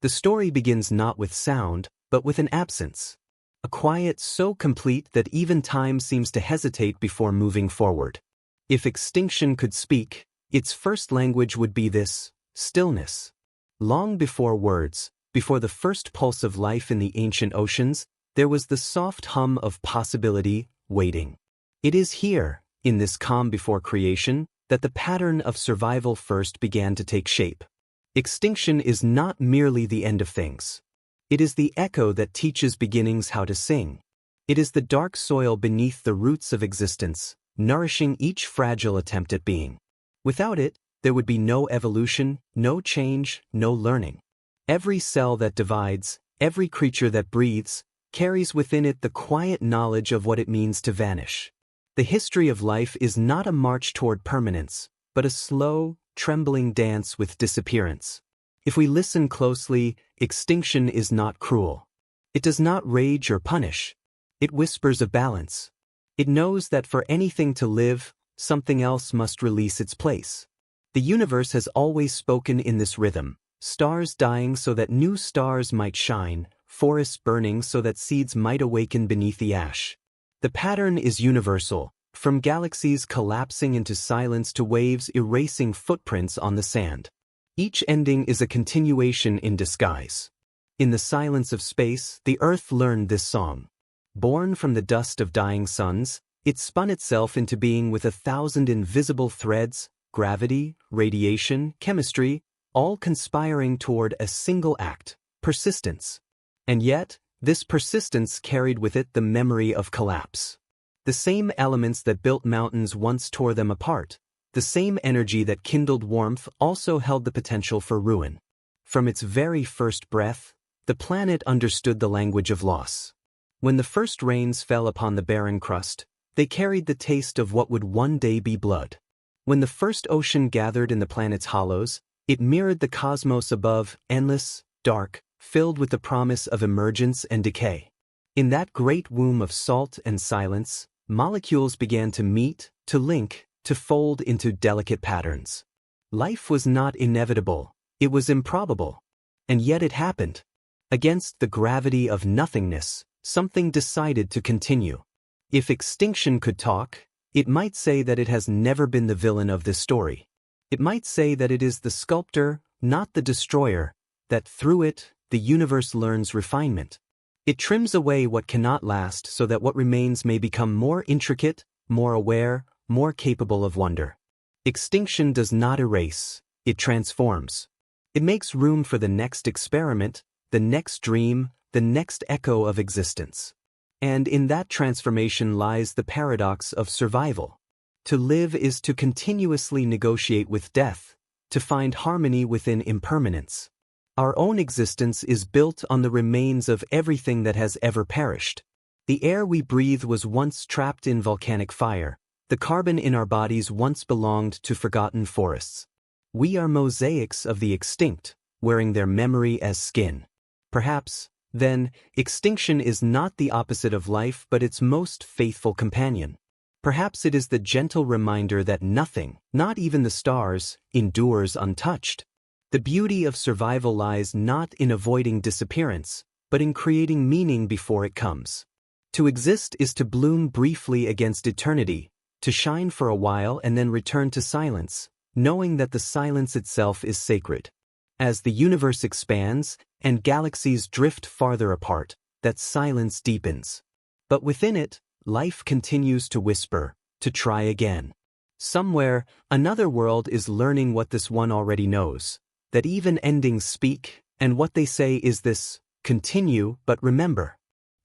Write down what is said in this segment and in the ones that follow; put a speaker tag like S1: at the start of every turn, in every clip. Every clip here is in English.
S1: The story begins not with sound, but with an absence. A quiet so complete that even time seems to hesitate before moving forward. If extinction could speak, its first language would be this: stillness. Long before words, before the first pulse of life in the ancient oceans, there was the soft hum of possibility, waiting. It is here, in this calm before creation, that the pattern of survival first began to take shape. Extinction is not merely the end of things. It is the echo that teaches beginnings how to sing. It is the dark soil beneath the roots of existence, nourishing each fragile attempt at being. Without it, there would be no evolution, no change, no learning. Every cell that divides, every creature that breathes, carries within it the quiet knowledge of what it means to vanish. The history of life is not a march toward permanence, but a slow, trembling dance with disappearance. If we listen closely, extinction is not cruel. It does not rage or punish. It whispers of balance. It knows that for anything to live, something else must release its place. The universe has always spoken in this rhythm: stars dying so that new stars might shine, forests burning so that seeds might awaken beneath the ash. The pattern is universal, from galaxies collapsing into silence to waves erasing footprints on the sand. Each ending is a continuation in disguise. In the silence of space, the Earth learned this song. Born from the dust of dying suns, it spun itself into being with 1,000 invisible threads: gravity, radiation, chemistry, all conspiring toward a single act: persistence. And yet, this persistence carried with it the memory of collapse. The same elements that built mountains once tore them apart. The same energy that kindled warmth also held the potential for ruin. From its very first breath, the planet understood the language of loss. When the first rains fell upon the barren crust, they carried the taste of what would one day be blood. When the first ocean gathered in the planet's hollows, it mirrored the cosmos above, endless, dark, filled with the promise of emergence and decay. In that great womb of salt and silence, molecules began to meet, to link, to fold into delicate patterns. Life was not inevitable, it was improbable. And yet it happened. Against the gravity of nothingness, something decided to continue. If extinction could talk, it might say that it has never been the villain of this story. It might say that it is the sculptor, not the destroyer, that through it, the universe learns refinement. It trims away what cannot last so that what remains may become more intricate, more aware, more capable of wonder. Extinction does not erase, it transforms. It makes room for the next experiment, the next dream, the next echo of existence. And in that transformation lies the paradox of survival. To live is to continuously negotiate with death, to find harmony within impermanence. Our own existence is built on the remains of everything that has ever perished. The air we breathe was once trapped in volcanic fire. The carbon in our bodies once belonged to forgotten forests. We are mosaics of the extinct, wearing their memory as skin. Perhaps, then, extinction is not the opposite of life but its most faithful companion. Perhaps it is the gentle reminder that nothing, not even the stars, endures untouched. The beauty of survival lies not in avoiding disappearance, but in creating meaning before it comes. To exist is to bloom briefly against eternity, to shine for a while and then return to silence, knowing that the silence itself is sacred. As the universe expands and galaxies drift farther apart, that silence deepens. But within it, life continues to whisper, to try again. Somewhere, another world is learning what this one already knows, that even endings speak, and what they say is this: continue, but remember.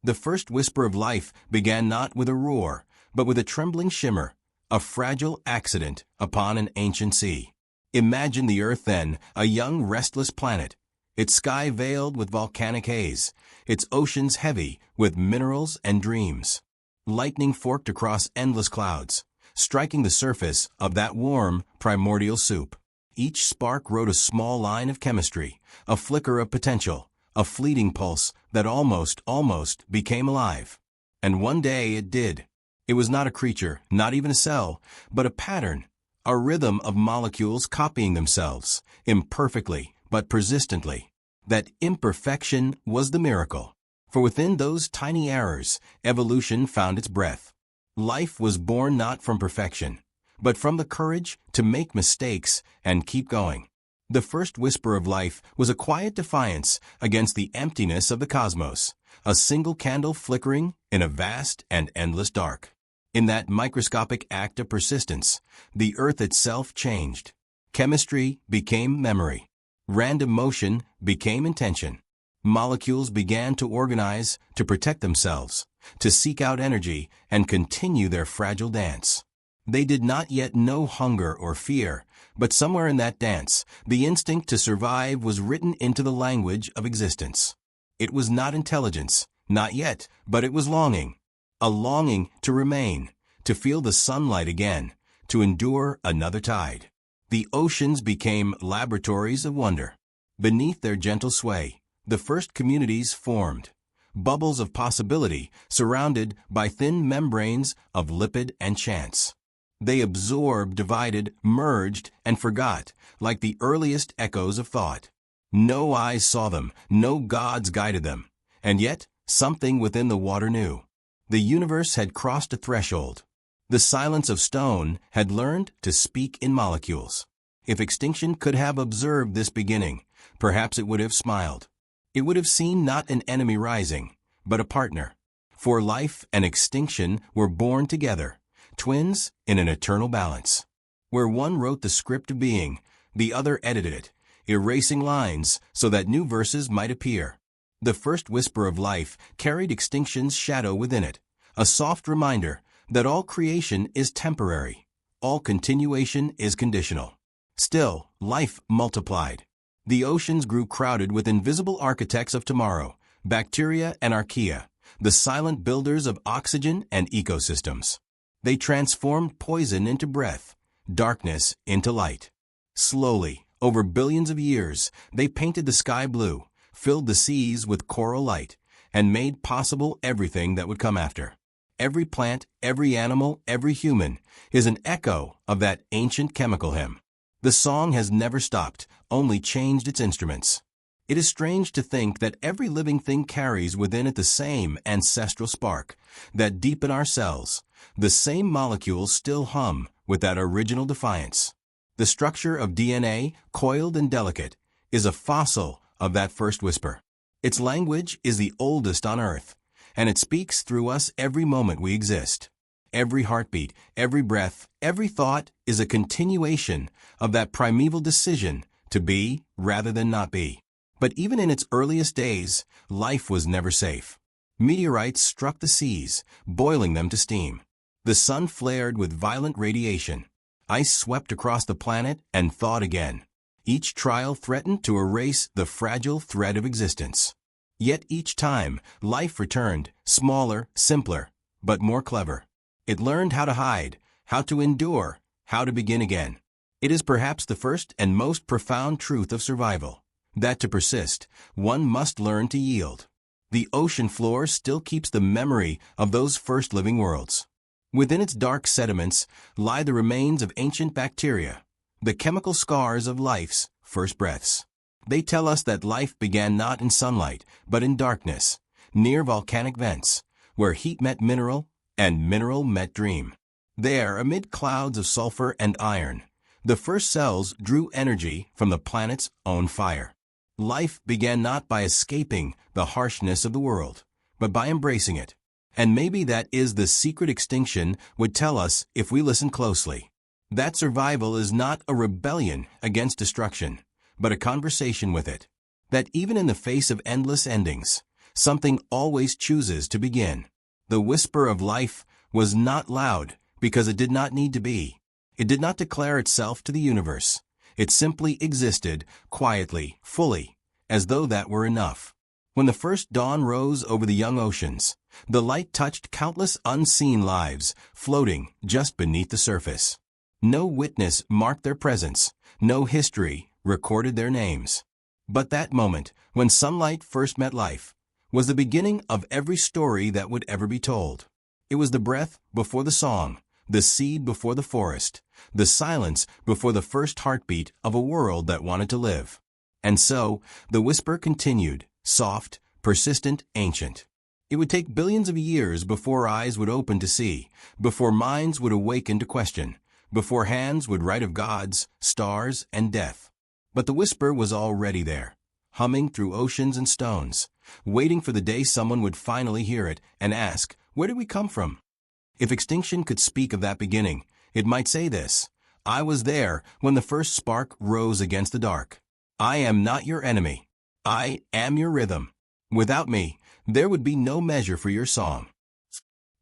S2: The first whisper of life began not with a roar, but with a trembling shimmer, a fragile accident upon an ancient sea. Imagine the Earth then, a young restless planet, its sky veiled with volcanic haze, its oceans heavy with minerals and dreams. Lightning forked across endless clouds, striking the surface of that warm, primordial soup. Each spark wrote a small line of chemistry, a flicker of potential, a fleeting pulse that almost became alive. And one day it did. It was not a creature, not even a cell, but a pattern, a rhythm of molecules copying themselves, imperfectly but persistently. that imperfection was the miracle. For within those tiny errors, evolution found its breath. Life was born not from perfection, but from the courage to make mistakes and keep going. The first whisper of life was a quiet defiance against the emptiness of the cosmos, a single candle flickering in a vast and endless dark. In that microscopic act of persistence, the earth itself changed. Chemistry became memory. Random motion became intention. Molecules began to organize, to protect themselves, to seek out energy, and continue their fragile dance. They did not yet know hunger or fear, but somewhere in that dance, the instinct to survive was written into the language of existence. It was not intelligence, not yet, but it was longing. A longing to remain, to feel the sunlight again, to endure another tide. The oceans became laboratories of wonder. Beneath their gentle sway, the first communities formed, bubbles of possibility surrounded by thin membranes of lipid and chance. They absorbed, divided, merged, and forgot, like the earliest echoes of thought. No eyes saw them, no gods guided them, and yet something within the water knew. The universe had crossed a threshold. The silence of stone had learned to speak in molecules. If extinction could have observed this beginning, perhaps it would have smiled. It would have seen not an enemy rising, but a partner. For life and extinction were born together, twins in an eternal balance. Where one wrote the script of being, the other edited it, erasing lines so that new verses might appear. The first whisper of life carried extinction's shadow within it, a soft reminder that all creation is temporary, all continuation is conditional. Still, life multiplied. The oceans grew crowded with invisible architects of tomorrow, bacteria and archaea, the silent builders of oxygen and ecosystems. They transformed poison into breath, darkness into light. Slowly, over billions of years, they painted the sky blue, filled the seas with coral light, and made possible everything that would come after. Every plant, every animal, every human is an echo of that ancient chemical hymn. The song has never stopped, only changed its instruments. It is strange to think that every living thing carries within it the same ancestral spark, that deep in our cells, the same molecules still hum with that original defiance. The structure of DNA, coiled and delicate, is a fossil of that first whisper. Its language is the oldest on Earth, and it speaks through us every moment we exist. Every heartbeat, every breath, every thought is a continuation of that primeval decision to be rather than not be. But even in its earliest days, life was never safe. Meteorites struck the seas, boiling them to steam. The sun flared with violent radiation. Ice swept across the planet and thawed again. Each trial threatened to erase the fragile thread of existence. Yet each time, life returned, smaller, simpler, but more clever. It learned how to hide, how to endure, how to begin again. It is perhaps the first and most profound truth of survival, that to persist, one must learn to yield. The ocean floor still keeps the memory of those first living worlds. Within its dark sediments lie the remains of ancient bacteria, the chemical scars of life's first breaths. They tell us that life began not in sunlight, but in darkness, near volcanic vents, where heat met mineral and mineral met dream. There, amid clouds of sulfur and iron, the first cells drew energy from the planet's own fire. Life began not by escaping the harshness of the world, but by embracing it. And maybe that is the secret extinction would tell us if we listen closely. That survival is not a rebellion against destruction, but a conversation with it. That even in the face of endless endings, something always chooses to begin. The whisper of life was not loud because it did not need to be. It did not declare itself to the universe. It simply existed, quietly, fully, as though that were enough. When the first dawn rose over the young oceans, the light touched countless unseen lives floating just beneath the surface. No witness marked their presence, no history recorded their names. But that moment, when sunlight first met life, was the beginning of every story that would ever be told. It was the breath before the song, the seed before the forest, the silence before the first heartbeat of a world that wanted to live. And so, the whisper continued, soft, persistent, ancient. It would take billions of years before eyes would open to see, before minds would awaken to question, before hands would write of gods, stars, and death. But the whisper was already there, humming through oceans and stones, waiting for the day someone would finally hear it and ask, where did we come from? If Extinction could speak of that beginning, it might say this: I was there when the first spark rose against the dark. I am not your enemy. I am your rhythm. Without me, there would be no measure for your song.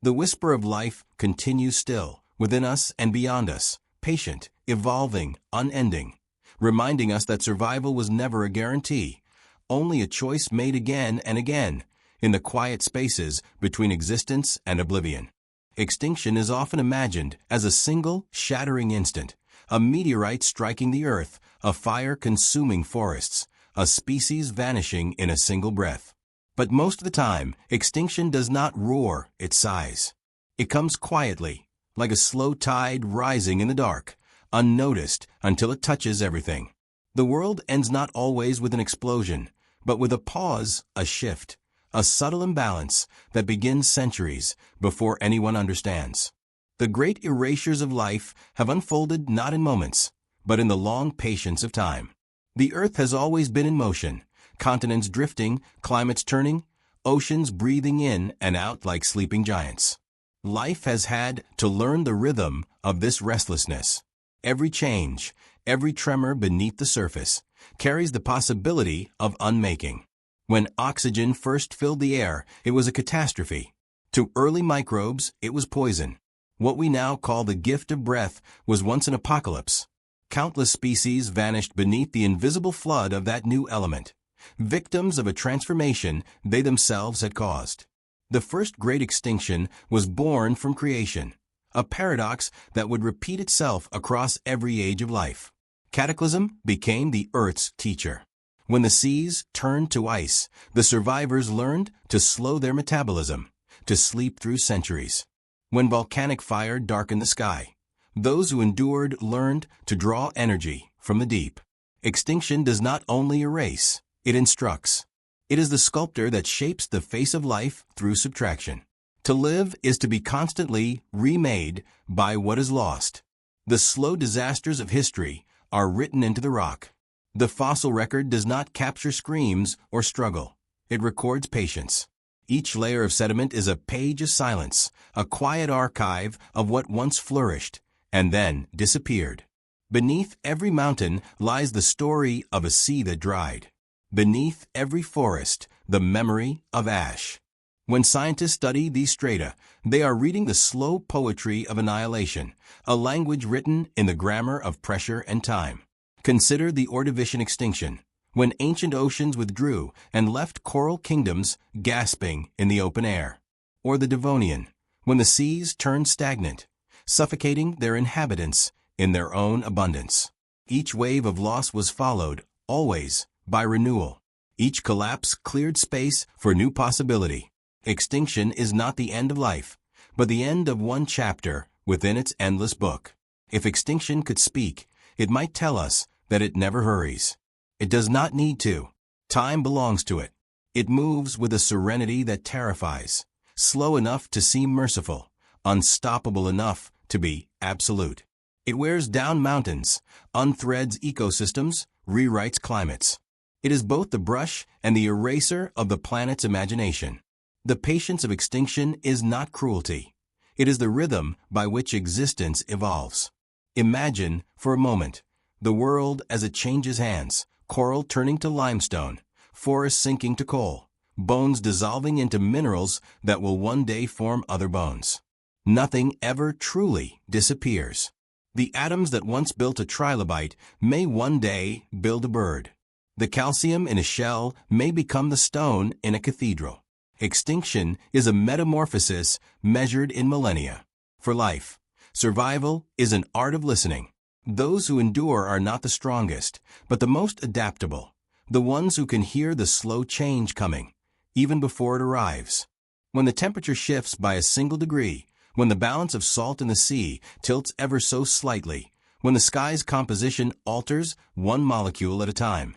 S2: The whisper of life continues still, within us and beyond us, patient, evolving, unending, reminding us that survival was never a guarantee, only a choice made again and again, in the quiet spaces between existence and oblivion. Extinction is often imagined as a single, shattering instant, a meteorite striking the earth, a fire consuming forests, a species vanishing in a single breath. But most of the time, extinction does not roar its sighs. It comes quietly, like a slow tide rising in the dark, unnoticed until it touches everything. The world ends not always with an explosion, but with a pause, a shift, a subtle imbalance that begins centuries before anyone understands. The great erasures of life have unfolded not in moments, but in the long patience of time. The earth has always been in motion, continents drifting, climates turning, oceans breathing in and out like sleeping giants. Life has had to learn the rhythm of this restlessness. Every change, every tremor beneath the surface, carries the possibility of unmaking. When oxygen first filled the air, it was a catastrophe. To early microbes, it was poison. What we now call the gift of breath was once an apocalypse. Countless species vanished beneath the invisible flood of that new element, victims of a transformation they themselves had caused. The first great extinction was born from creation, a paradox that would repeat itself across every age of life. Cataclysm became the Earth's teacher. When the seas turned to ice, the survivors learned to slow their metabolism, to sleep through centuries. When volcanic fire darkened the sky, those who endured learned to draw energy from the deep. Extinction does not only erase, it instructs. It is the sculptor that shapes the face of life through subtraction. To live is to be constantly remade by what is lost. The slow disasters of history are written into the rock. The fossil record does not capture screams or struggle. It records patience. Each layer of sediment is a page of silence, a quiet archive of what once flourished and then disappeared. Beneath every mountain lies the story of a sea that dried. Beneath every forest, the memory of ash. When scientists study these strata, they are reading the slow poetry of annihilation, a language written in the grammar of pressure and time. Consider the Ordovician extinction, when ancient oceans withdrew and left coral kingdoms gasping in the open air. Or the Devonian, when the seas turned stagnant, suffocating their inhabitants in their own abundance. Each wave of loss was followed, always, by renewal. Each collapse cleared space for new possibility. Extinction is not the end of life, but the end of one chapter within its endless book. If extinction could speak, it might tell us that it never hurries. It does not need to. Time belongs to it. It moves with a serenity that terrifies, slow enough to seem merciful, unstoppable enough to be absolute. It wears down mountains, unthreads ecosystems, rewrites climates. It is both the brush and the eraser of the planet's imagination. The patience of extinction is not cruelty. It is the rhythm by which existence evolves. Imagine, for a moment, the world as it changes hands, coral turning to limestone, forests sinking to coal, bones dissolving into minerals that will one day form other bones. Nothing ever truly disappears. The atoms that once built a trilobite may one day build a bird. The calcium in a shell may become the stone in a cathedral. Extinction is a metamorphosis measured in millennia. For life, survival is an art of listening. Those who endure are not the strongest, but the most adaptable, the ones who can hear the slow change coming, even before it arrives. When the temperature shifts by a single degree, when the balance of salt in the sea tilts ever so slightly, when the sky's composition alters one molecule at a time,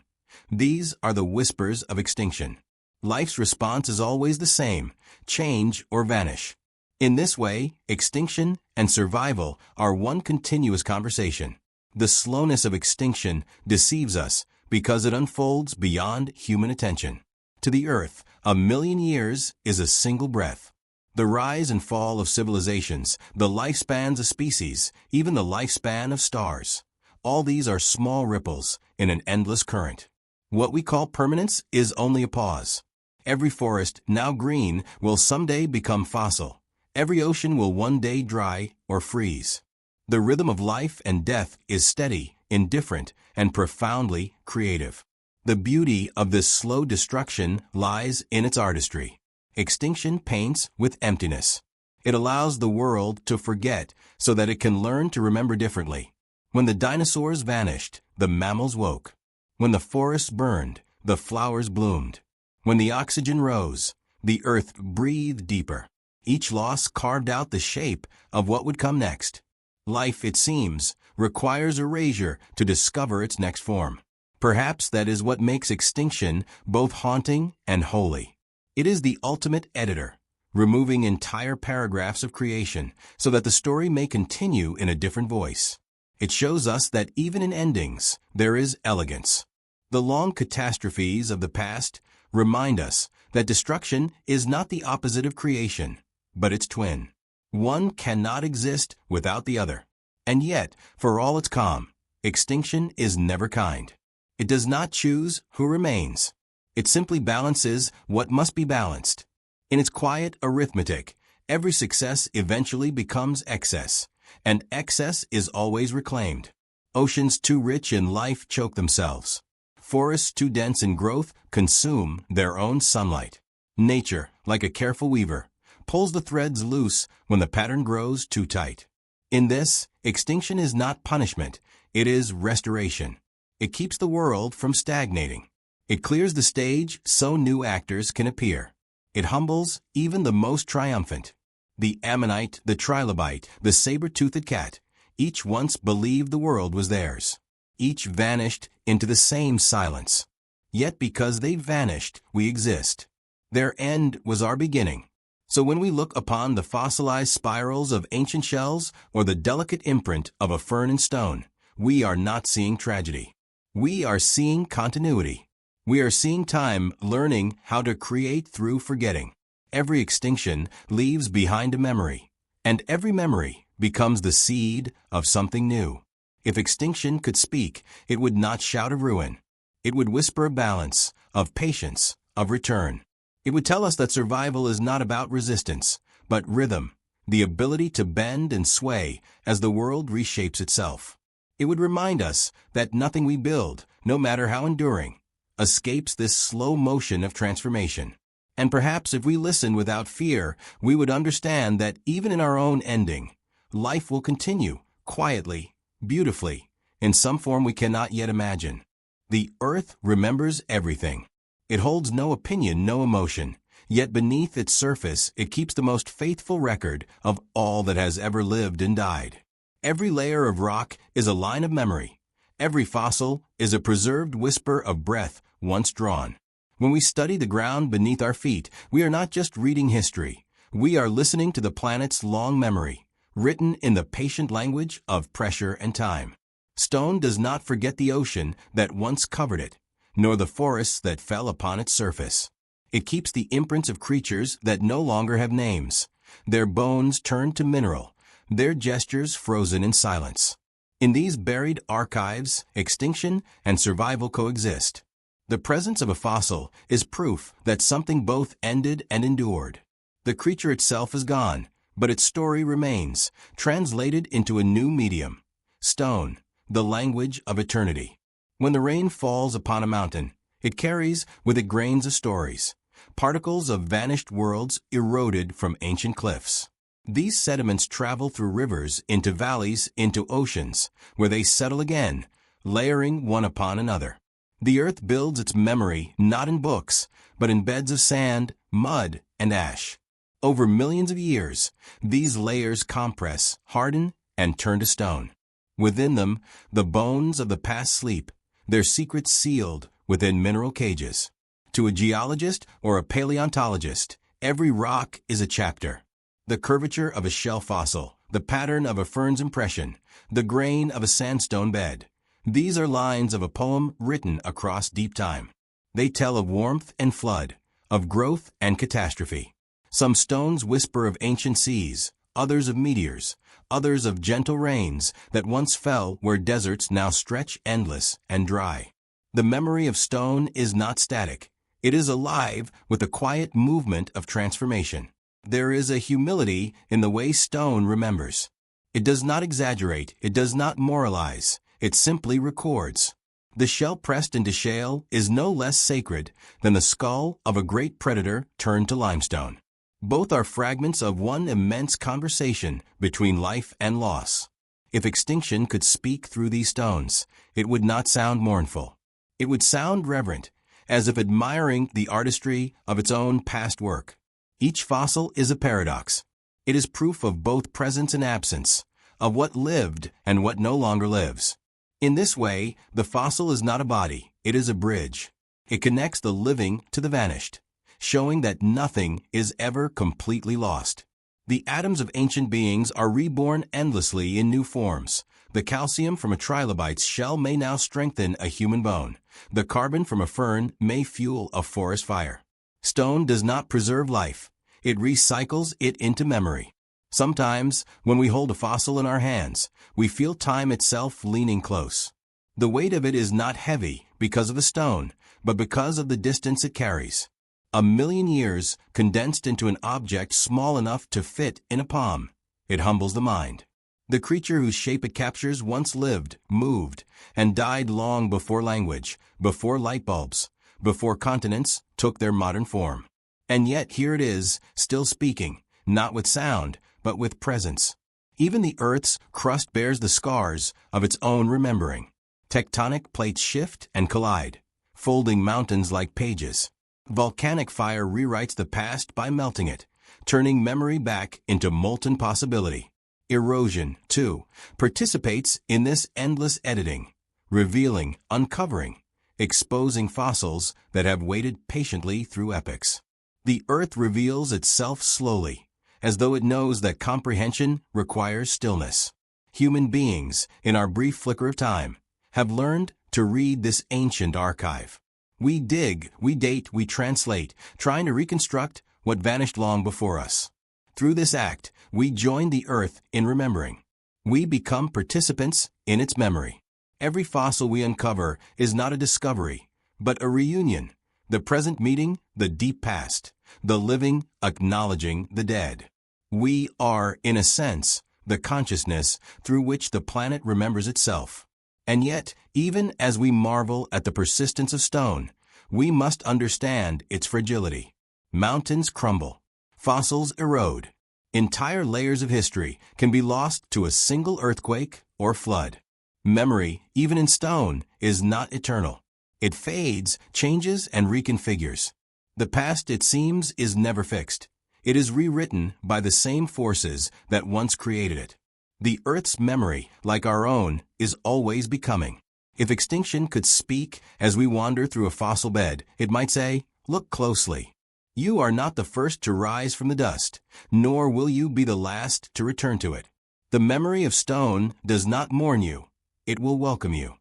S2: These are the whispers of extinction. Life's response is always the same: change or vanish. In this way, extinction and survival are one continuous conversation. The slowness of extinction deceives us because it unfolds beyond human attention. To the earth, 1,000,000 years is a single breath. The rise and fall of civilizations, the lifespans of species, even the lifespan of stars. All these are small ripples in an endless current. What we call permanence is only a pause. Every forest, now green, will someday become fossil. Every ocean will one day dry or freeze. The rhythm of life and death is steady, indifferent, and profoundly creative. The beauty of this slow destruction lies in its artistry. Extinction paints with emptiness. It allows the world to forget so that it can learn to remember differently. When the dinosaurs vanished, the mammals woke. When the forests burned, the flowers bloomed. When the oxygen rose, the earth breathed deeper. Each loss carved out the shape of what would come next. Life, it seems, requires erasure to discover its next form. Perhaps that is what makes extinction both haunting and holy. It is the ultimate editor, removing entire paragraphs of creation so that the story may continue in a different voice. It shows us that even in endings, there is elegance. The long catastrophes of the past remind us that destruction is not the opposite of creation, but its twin. One cannot exist without the other. And yet, for all its calm, extinction is never kind. It does not choose who remains. It simply balances what must be balanced. In its quiet arithmetic, every success eventually becomes excess, and excess is always reclaimed. Oceans too rich in life choke themselves. Forests too dense in growth consume their own sunlight. Nature, like a careful weaver, pulls the threads loose when the pattern grows too tight. In this, extinction is not punishment, it is restoration. It keeps the world from stagnating. It clears the stage so new actors can appear. It humbles even the most triumphant. The ammonite, the trilobite, the saber-toothed cat, each once believed the world was theirs. Each vanished into the same silence. Yet because they vanished, we exist. Their end was our beginning. So when we look upon the fossilized spirals of ancient shells or the delicate imprint of a fern in stone, we are not seeing tragedy. We are seeing continuity. We are seeing time learning how to create through forgetting. Every extinction leaves behind a memory, and every memory becomes the seed of something new. If extinction could speak, it would not shout of ruin. It would whisper of balance, of patience, of return. It would tell us that survival is not about resistance, but rhythm, the ability to bend and sway as the world reshapes itself. It would remind us that nothing we build, no matter how enduring, escapes this slow motion of transformation. And perhaps if we listen without fear, we would understand that even in our own ending, life will continue, quietly, beautifully, in some form we cannot yet imagine. The earth remembers everything. It holds no opinion, no emotion, yet beneath its surface it keeps the most faithful record of all that has ever lived and died. Every layer of rock is a line of memory. Every fossil is a preserved whisper of breath once drawn. When we study the ground beneath our feet, we are not just reading history. We are listening to the planet's long memory, written in the patient language of pressure and time. Stone does not forget the ocean that once covered it, nor the forests that fell upon its surface. It keeps the imprints of creatures that no longer have names, their bones turned to mineral, their gestures frozen in silence. In these buried archives, extinction and survival coexist. The presence of a fossil is proof that something both ended and endured. The creature itself is gone, but its story remains, translated into a new medium. Stone, the language of eternity. When the rain falls upon a mountain, it carries with it grains of stories, particles of vanished worlds eroded from ancient cliffs. These sediments travel through rivers, into valleys, into oceans, where they settle again, layering one upon another. The earth builds its memory not in books, but in beds of sand, mud, and ash. Over millions of years, these layers compress, harden, and turn to stone. Within them, the bones of the past sleep, their secrets sealed, within mineral cages. To a geologist or a paleontologist, every rock is a chapter. The curvature of a shell fossil, the pattern of a fern's impression, the grain of a sandstone bed. These are lines of a poem written across deep time. They tell of warmth and flood, of growth and catastrophe. Some stones whisper of ancient seas, others of meteors, others of gentle rains that once fell where deserts now stretch endless and dry. The memory of stone is not static. It is alive with a quiet movement of transformation. There is a humility in the way stone remembers. It does not exaggerate, it does not moralize, it simply records. The shell pressed into shale is no less sacred than the skull of a great predator turned to limestone. Both are fragments of one immense conversation between life and loss. If extinction could speak through these stones, it would not sound mournful. It would sound reverent, as if admiring the artistry of its own past work. Each fossil is a paradox. It is proof of both presence and absence, of what lived and what no longer lives. In this way, the fossil is not a body, it is a bridge. It connects the living to the vanished, showing that nothing is ever completely lost. The atoms of ancient beings are reborn endlessly in new forms. The calcium from a trilobite's shell may now strengthen a human bone. The carbon from a fern may fuel a forest fire. Stone does not preserve life. It recycles it into memory. Sometimes, when we hold a fossil in our hands, we feel time itself leaning close. The weight of it is not heavy because of the stone, but because of the distance it carries. 1,000,000 years condensed into an object small enough to fit in a palm. It humbles the mind. The creature whose shape it captures once lived, moved, and died long before language, before light bulbs, before continents took their modern form. And yet here it is, still speaking, not with sound, but with presence. Even the Earth's crust bears the scars of its own remembering. Tectonic plates shift and collide, folding mountains like pages. Volcanic fire rewrites the past by melting it, turning memory back into molten possibility. Erosion, too, participates in this endless editing, revealing, uncovering, exposing fossils that have waited patiently through epochs. The Earth reveals itself slowly, as though it knows that comprehension requires stillness. Human beings, in our brief flicker of time, have learned to read this ancient archive. We dig, we date, we translate, trying to reconstruct what vanished long before us. Through this act, we join the Earth in remembering. We become participants in its memory. Every fossil we uncover is not a discovery, but a reunion. The present meeting the deep past, the living acknowledging the dead. We are, in a sense, the consciousness through which the planet remembers itself. And yet, even as we marvel at the persistence of stone, we must understand its fragility. Mountains crumble. Fossils erode. Entire layers of history can be lost to a single earthquake or flood. Memory, even in stone, is not eternal. It fades, changes, and reconfigures. The past, it seems, is never fixed. It is rewritten by the same forces that once created it. The Earth's memory, like our own, is always becoming. If extinction could speak as we wander through a fossil bed, it might say, "Look closely. You are not the first to rise from the dust, nor will you be the last to return to it." The memory of stone does not mourn you. It will welcome you.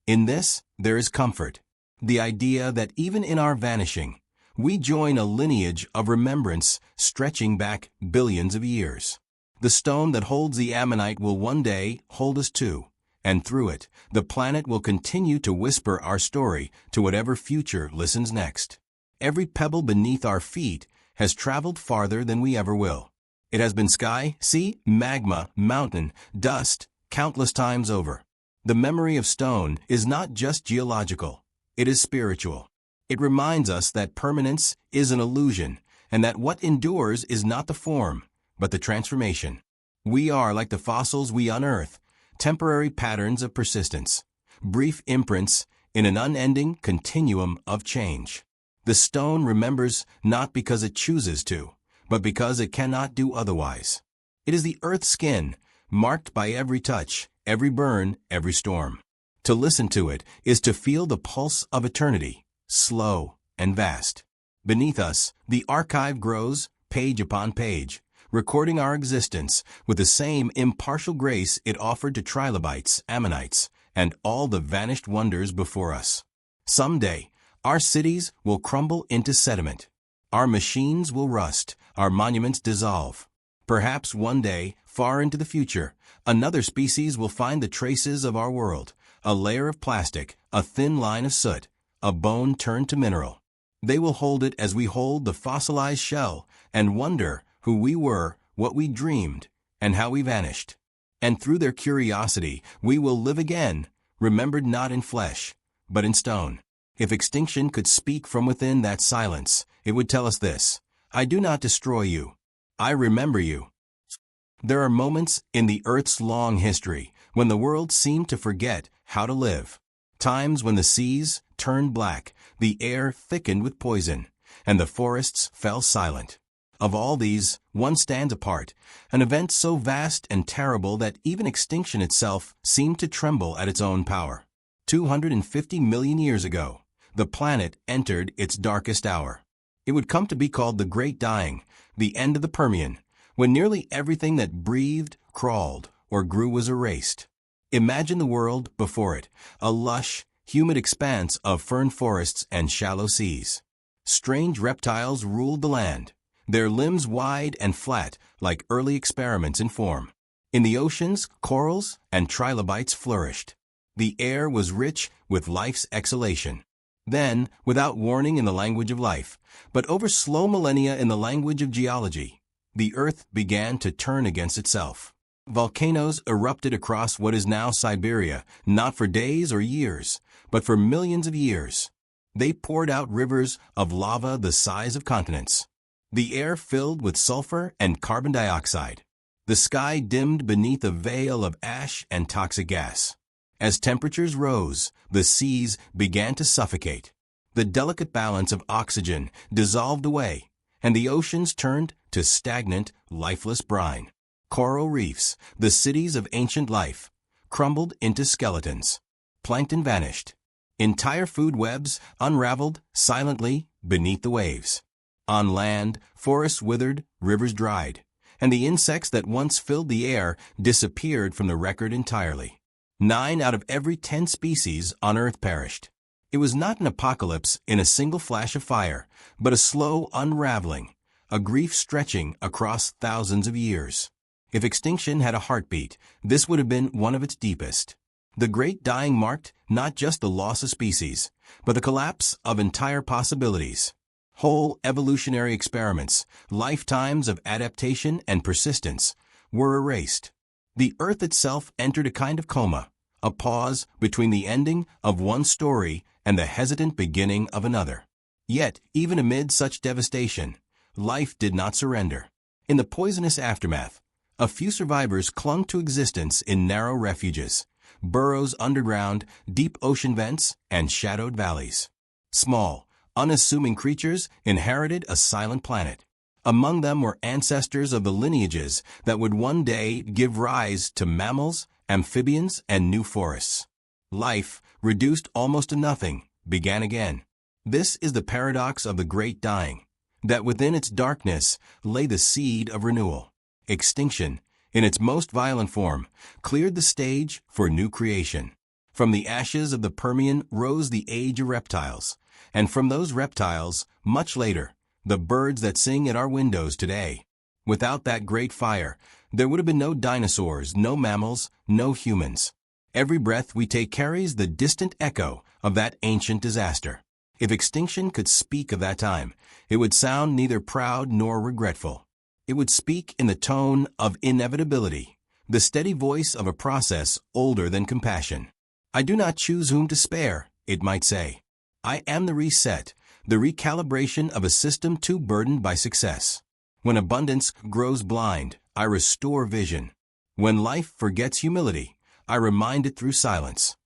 S2: In this, there is comfort. The idea that even in our vanishing, we join a lineage of remembrance stretching back billions of years. The stone that holds the ammonite will one day hold us too, and through it, the planet will continue to whisper our story to whatever future listens next. Every pebble beneath our feet has traveled farther than we ever will. It has been sky, sea, magma, mountain, dust, countless times over. The memory of stone is not just geological, it is spiritual. It reminds us that permanence is an illusion, and that what endures is not the form, but the transformation. We are like the fossils we unearth, temporary patterns of persistence, brief imprints in an unending continuum of change. The stone remembers not because it chooses to, but because it cannot do otherwise. It is the Earth's skin, marked by every touch, every burn, every storm. To listen to it is to feel the pulse of eternity, slow and vast. Beneath us, the archive grows, page upon page, recording our existence with the same impartial grace it offered to trilobites, ammonites, and all the vanished wonders before us. Someday, our cities will crumble into sediment. Our machines will rust, our monuments dissolve. Perhaps one day, far into the future, another species will find the traces of our world, a layer of plastic, a thin line of soot, a bone turned to mineral. They will hold it as we hold the fossilized shell and wonder who we were, what we dreamed, and how we vanished. And through their curiosity, we will live again, remembered not in flesh, but in stone. If extinction could speak from within that silence, it would tell us this: I do not destroy you. I remember you. There are moments in the Earth's long history when the world seemed to forget how to live. Times when the seas turned black, the air thickened with poison, and the forests fell silent. Of all these, one stands apart, an event so vast and terrible that even extinction itself seemed to tremble at its own power. 250 million years ago, the planet entered its darkest hour. It would come to be called the Great Dying, the end of the Permian, when nearly everything that breathed, crawled, or grew was erased. Imagine the world before it, a lush, humid expanse of fern forests and shallow seas. Strange reptiles ruled the land, their limbs wide and flat like early experiments in form. In the oceans, corals and trilobites flourished. The air was rich with life's exhalation. Then, without warning in the language of life, but over slow millennia in the language of geology, the Earth began to turn against itself. Volcanoes erupted across what is now Siberia, not for days or years, but for millions of years. They poured out rivers of lava the size of continents. The air filled with sulfur and carbon dioxide. The sky dimmed beneath a veil of ash and toxic gas. As temperatures rose, the seas began to suffocate. The delicate balance of oxygen dissolved away, and the oceans turned to stagnant, lifeless brine. Coral reefs, the cities of ancient life, crumbled into skeletons. Plankton vanished. Entire food webs unraveled silently beneath the waves. On land, forests withered, rivers dried, and the insects that once filled the air disappeared from the record entirely. 9 out of every 10 species on Earth perished. It was not an apocalypse in a single flash of fire, but a slow unraveling, a grief stretching across thousands of years. If extinction had a heartbeat, this would have been one of its deepest. The Great Dying marked not just the loss of species, but the collapse of entire possibilities. Whole evolutionary experiments, lifetimes of adaptation and persistence, were erased. The Earth itself entered a kind of coma, a pause between the ending of one story and the hesitant beginning of another. Yet, even amid such devastation, life did not surrender. In the poisonous aftermath, a few survivors clung to existence in narrow refuges, burrows underground, deep ocean vents, and shadowed valleys. Small, unassuming creatures inherited a silent planet. Among them were ancestors of the lineages that would one day give rise to mammals, amphibians, and new forests. Life, reduced almost to nothing, began again. This is the paradox of the Great Dying, that within its darkness lay the seed of renewal. Extinction, in its most violent form, cleared the stage for new creation. From the ashes of the Permian rose the age of reptiles, and from those reptiles, much later, the birds that sing at our windows today. Without that great fire, there would have been no dinosaurs, no mammals, no humans. Every breath we take carries the distant echo of that ancient disaster. If extinction could speak of that time, it would sound neither proud nor regretful. It would speak in the tone of inevitability, the steady voice of a process older than compassion. I do not choose whom to spare, it might say. I am the reset, the recalibration of a system too burdened by success. When abundance grows blind, I restore vision. When life forgets humility, I remind it through silence.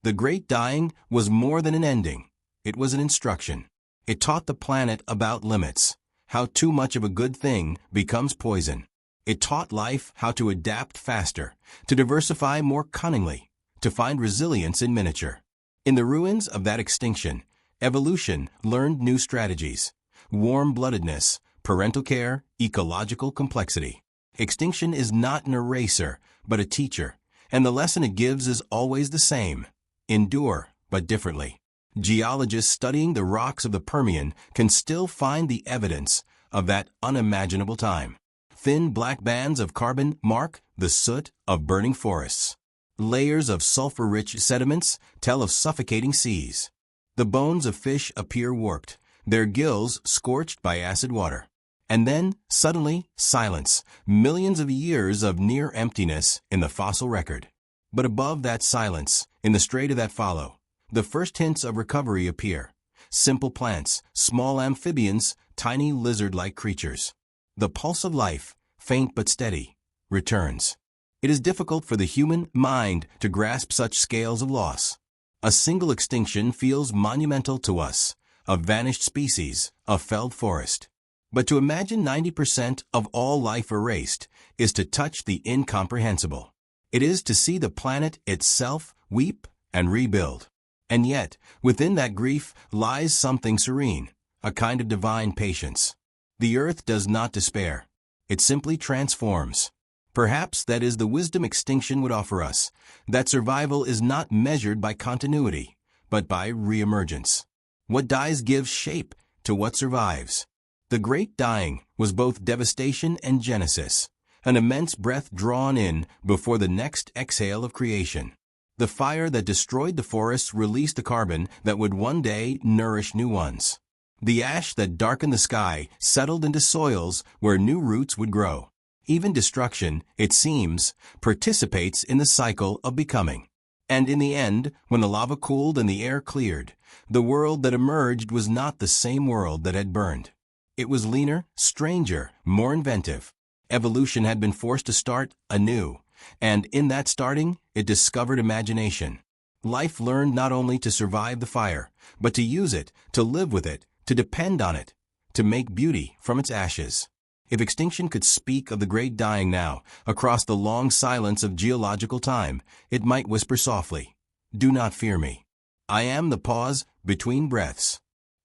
S2: The Great Dying was more than an ending. It was an instruction. It taught the planet about limits, how too much of a good thing becomes poison. It taught life how to adapt faster, to diversify more cunningly, to find resilience in miniature. In the ruins of that extinction, evolution learned new strategies: warm-bloodedness, parental care, ecological complexity. Extinction is not an eraser, but a teacher, and the lesson it gives is always the same: endure, but differently. Geologists studying the rocks of the Permian can still find the evidence of that unimaginable time. Thin black bands of carbon mark the soot of burning forests. Layers of sulfur-rich sediments tell of suffocating seas. The bones of fish appear warped, their gills scorched by acid water. And then, suddenly, silence, millions of years of near emptiness in the fossil record. But above that silence, in the strata that follow, the first hints of recovery appear. Simple plants, small amphibians, tiny lizard-like creatures. The pulse of life, faint but steady, returns. It is difficult for the human mind to grasp such scales of loss. A single extinction feels monumental to us, a vanished species, a felled forest. But to imagine 90% of all life erased is to touch the incomprehensible. It is to see the planet itself weep and rebuild. And yet, within that grief lies something serene, a kind of divine patience. The earth does not despair. It simply transforms. Perhaps that is the wisdom extinction would offer us, that survival is not measured by continuity, but by reemergence. What dies gives shape to what survives. The great dying was both devastation and genesis, an immense breath drawn in before the next exhale of creation. The fire that destroyed the forests released the carbon that would one day nourish new ones. The ash that darkened the sky settled into soils where new roots would grow. Even destruction, it seems, participates in the cycle of becoming. And in the end, when the lava cooled and the air cleared, the world that emerged was not the same world that had burned. It was leaner, stranger, more inventive. Evolution had been forced to start anew, and in that starting, it discovered imagination. Life learned not only to survive the fire, but to use it, to live with it, to depend on it, to make beauty from its ashes. If extinction could speak of the great dying now, across the long silence of geological time, it might whisper softly, "Do not fear me. I am the pause between breaths.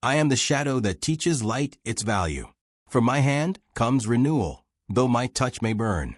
S2: I am the shadow that teaches light its value. From my hand comes renewal, though my touch may burn."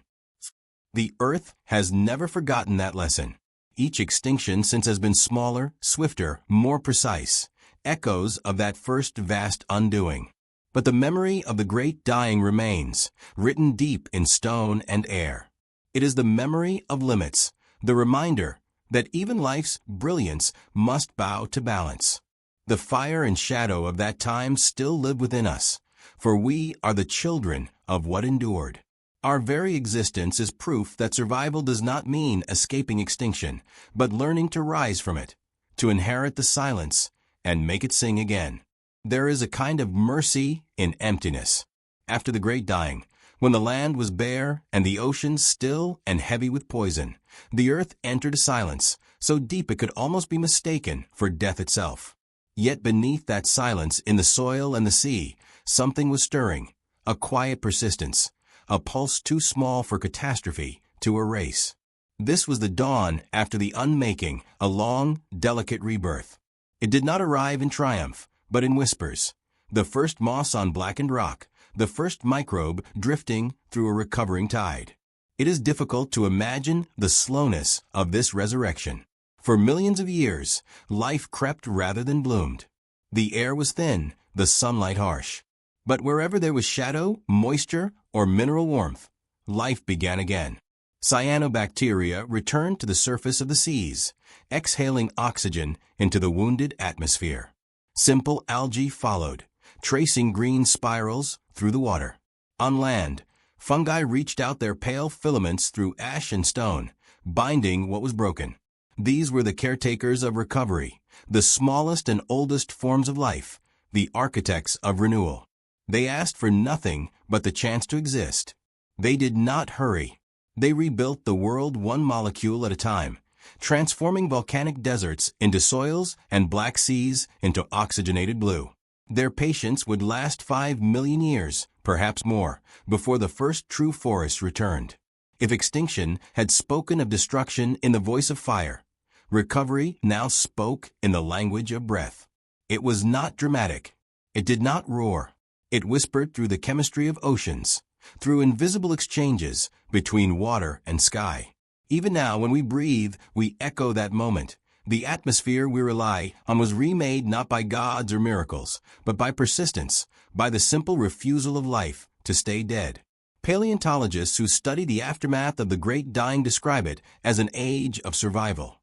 S2: The earth has never forgotten that lesson. Each extinction since has been smaller, swifter, more precise, echoes of that first vast undoing. But the memory of the great dying remains, written deep in stone and air. It is the memory of limits, the reminder that even life's brilliance must bow to balance. The fire and shadow of that time still live within us, for we are the children of what endured. Our very existence is proof that survival does not mean escaping extinction, but learning to rise from it, to inherit the silence, and make it sing again. There is a kind of mercy in emptiness. After the great dying, when the land was bare and the ocean still and heavy with poison, the earth entered a silence, so deep it could almost be mistaken for death itself. Yet beneath that silence, in the soil and the sea, something was stirring, a quiet persistence, a pulse too small for catastrophe to erase. This was the dawn after the unmaking, a long, delicate rebirth. It did not arrive in triumph, but in whispers. The first moss on blackened rock, the first microbe drifting through a recovering tide. It is difficult to imagine the slowness of this resurrection. For millions of years, life crept rather than bloomed. The air was thin, the sunlight harsh. But wherever there was shadow, moisture, or mineral warmth, life began again. Cyanobacteria returned to the surface of the seas, exhaling oxygen into the wounded atmosphere. Simple algae followed, tracing green spirals through the water. On land, fungi reached out their pale filaments through ash and stone, binding what was broken. These were the caretakers of recovery, the smallest and oldest forms of life, the architects of renewal. They asked for nothing but the chance to exist. They did not hurry. They rebuilt the world one molecule at a time, transforming volcanic deserts into soils and black seas into oxygenated blue. Their patience would last 5 million years, perhaps more, before the first true forests returned. If extinction had spoken of destruction in the voice of fire, Recovery now spoke in the language of breath. It was not dramatic. It did not roar. It whispered through the chemistry of oceans, through invisible exchanges between water and sky. Even now, when we breathe, we echo that moment. The atmosphere we rely on was remade not by gods or miracles, but by persistence, by the simple refusal of life to stay dead. Paleontologists who study the aftermath of the Great Dying describe it as an age of survival.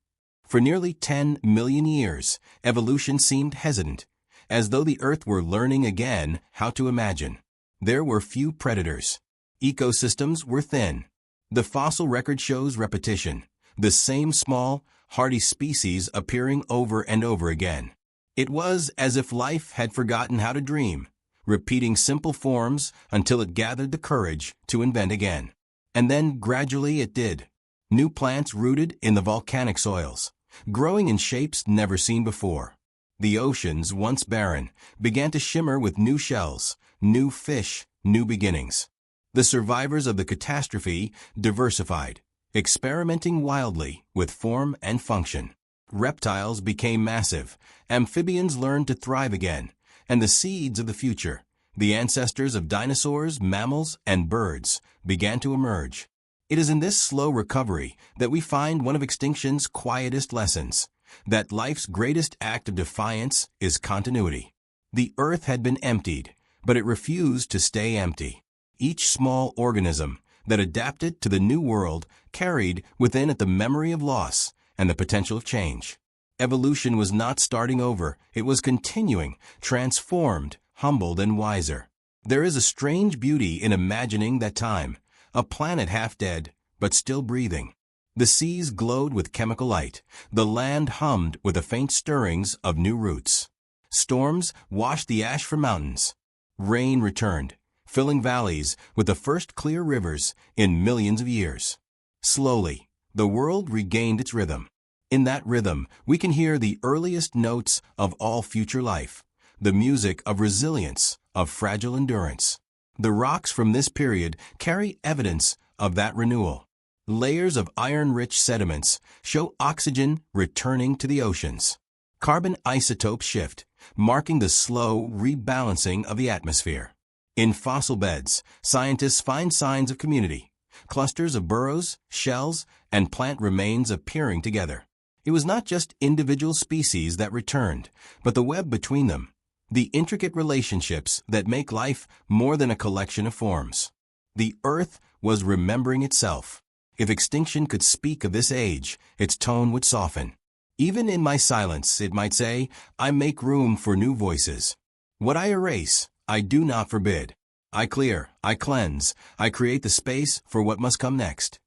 S2: For nearly 10 million years, evolution seemed hesitant, as though the Earth were learning again how to imagine. There were few predators. Ecosystems were thin. The fossil record shows repetition, the same small, hardy species appearing over and over again. It was as if life had forgotten how to dream, repeating simple forms until it gathered the courage to invent again. And then gradually it did. New plants rooted in the volcanic soils, growing in shapes never seen before. The oceans, once barren, began to shimmer with new shells, new fish, new beginnings. The survivors of the catastrophe diversified, experimenting wildly with form and function. Reptiles became massive, amphibians learned to thrive again, and the seeds of the future, the ancestors of dinosaurs, mammals, and birds, began to emerge. It is in this slow recovery that we find one of Extinction's quietest lessons, that life's greatest act of defiance is continuity. The Earth had been emptied, but it refused to stay empty. Each small organism that adapted to the new world carried within it the memory of loss and the potential of change. Evolution was not starting over, it was continuing, transformed, humbled, and wiser. There is a strange beauty in imagining that time, a planet half dead, but still breathing. The seas glowed with chemical light, the land hummed with the faint stirrings of new roots. Storms washed the ash from mountains. Rain returned, filling valleys with the first clear rivers in millions of years. Slowly, the world regained its rhythm. In that rhythm, we can hear the earliest notes of all future life, the music of resilience, of fragile endurance. The rocks from this period carry evidence of that renewal. Layers of iron-rich sediments show oxygen returning to the oceans. Carbon isotopes shift, marking the slow rebalancing of the atmosphere. In fossil beds, scientists find signs of community, clusters of burrows, shells, and plant remains appearing together. It was not just individual species that returned, but the web between them, the intricate relationships that make life more than a collection of forms. The Earth was remembering itself. If Extinction could speak of this age, its tone would soften. Even in my silence, it might say, I make room for new voices. What I erase, I do not forbid. I clear, I cleanse, I create the space for what must come next.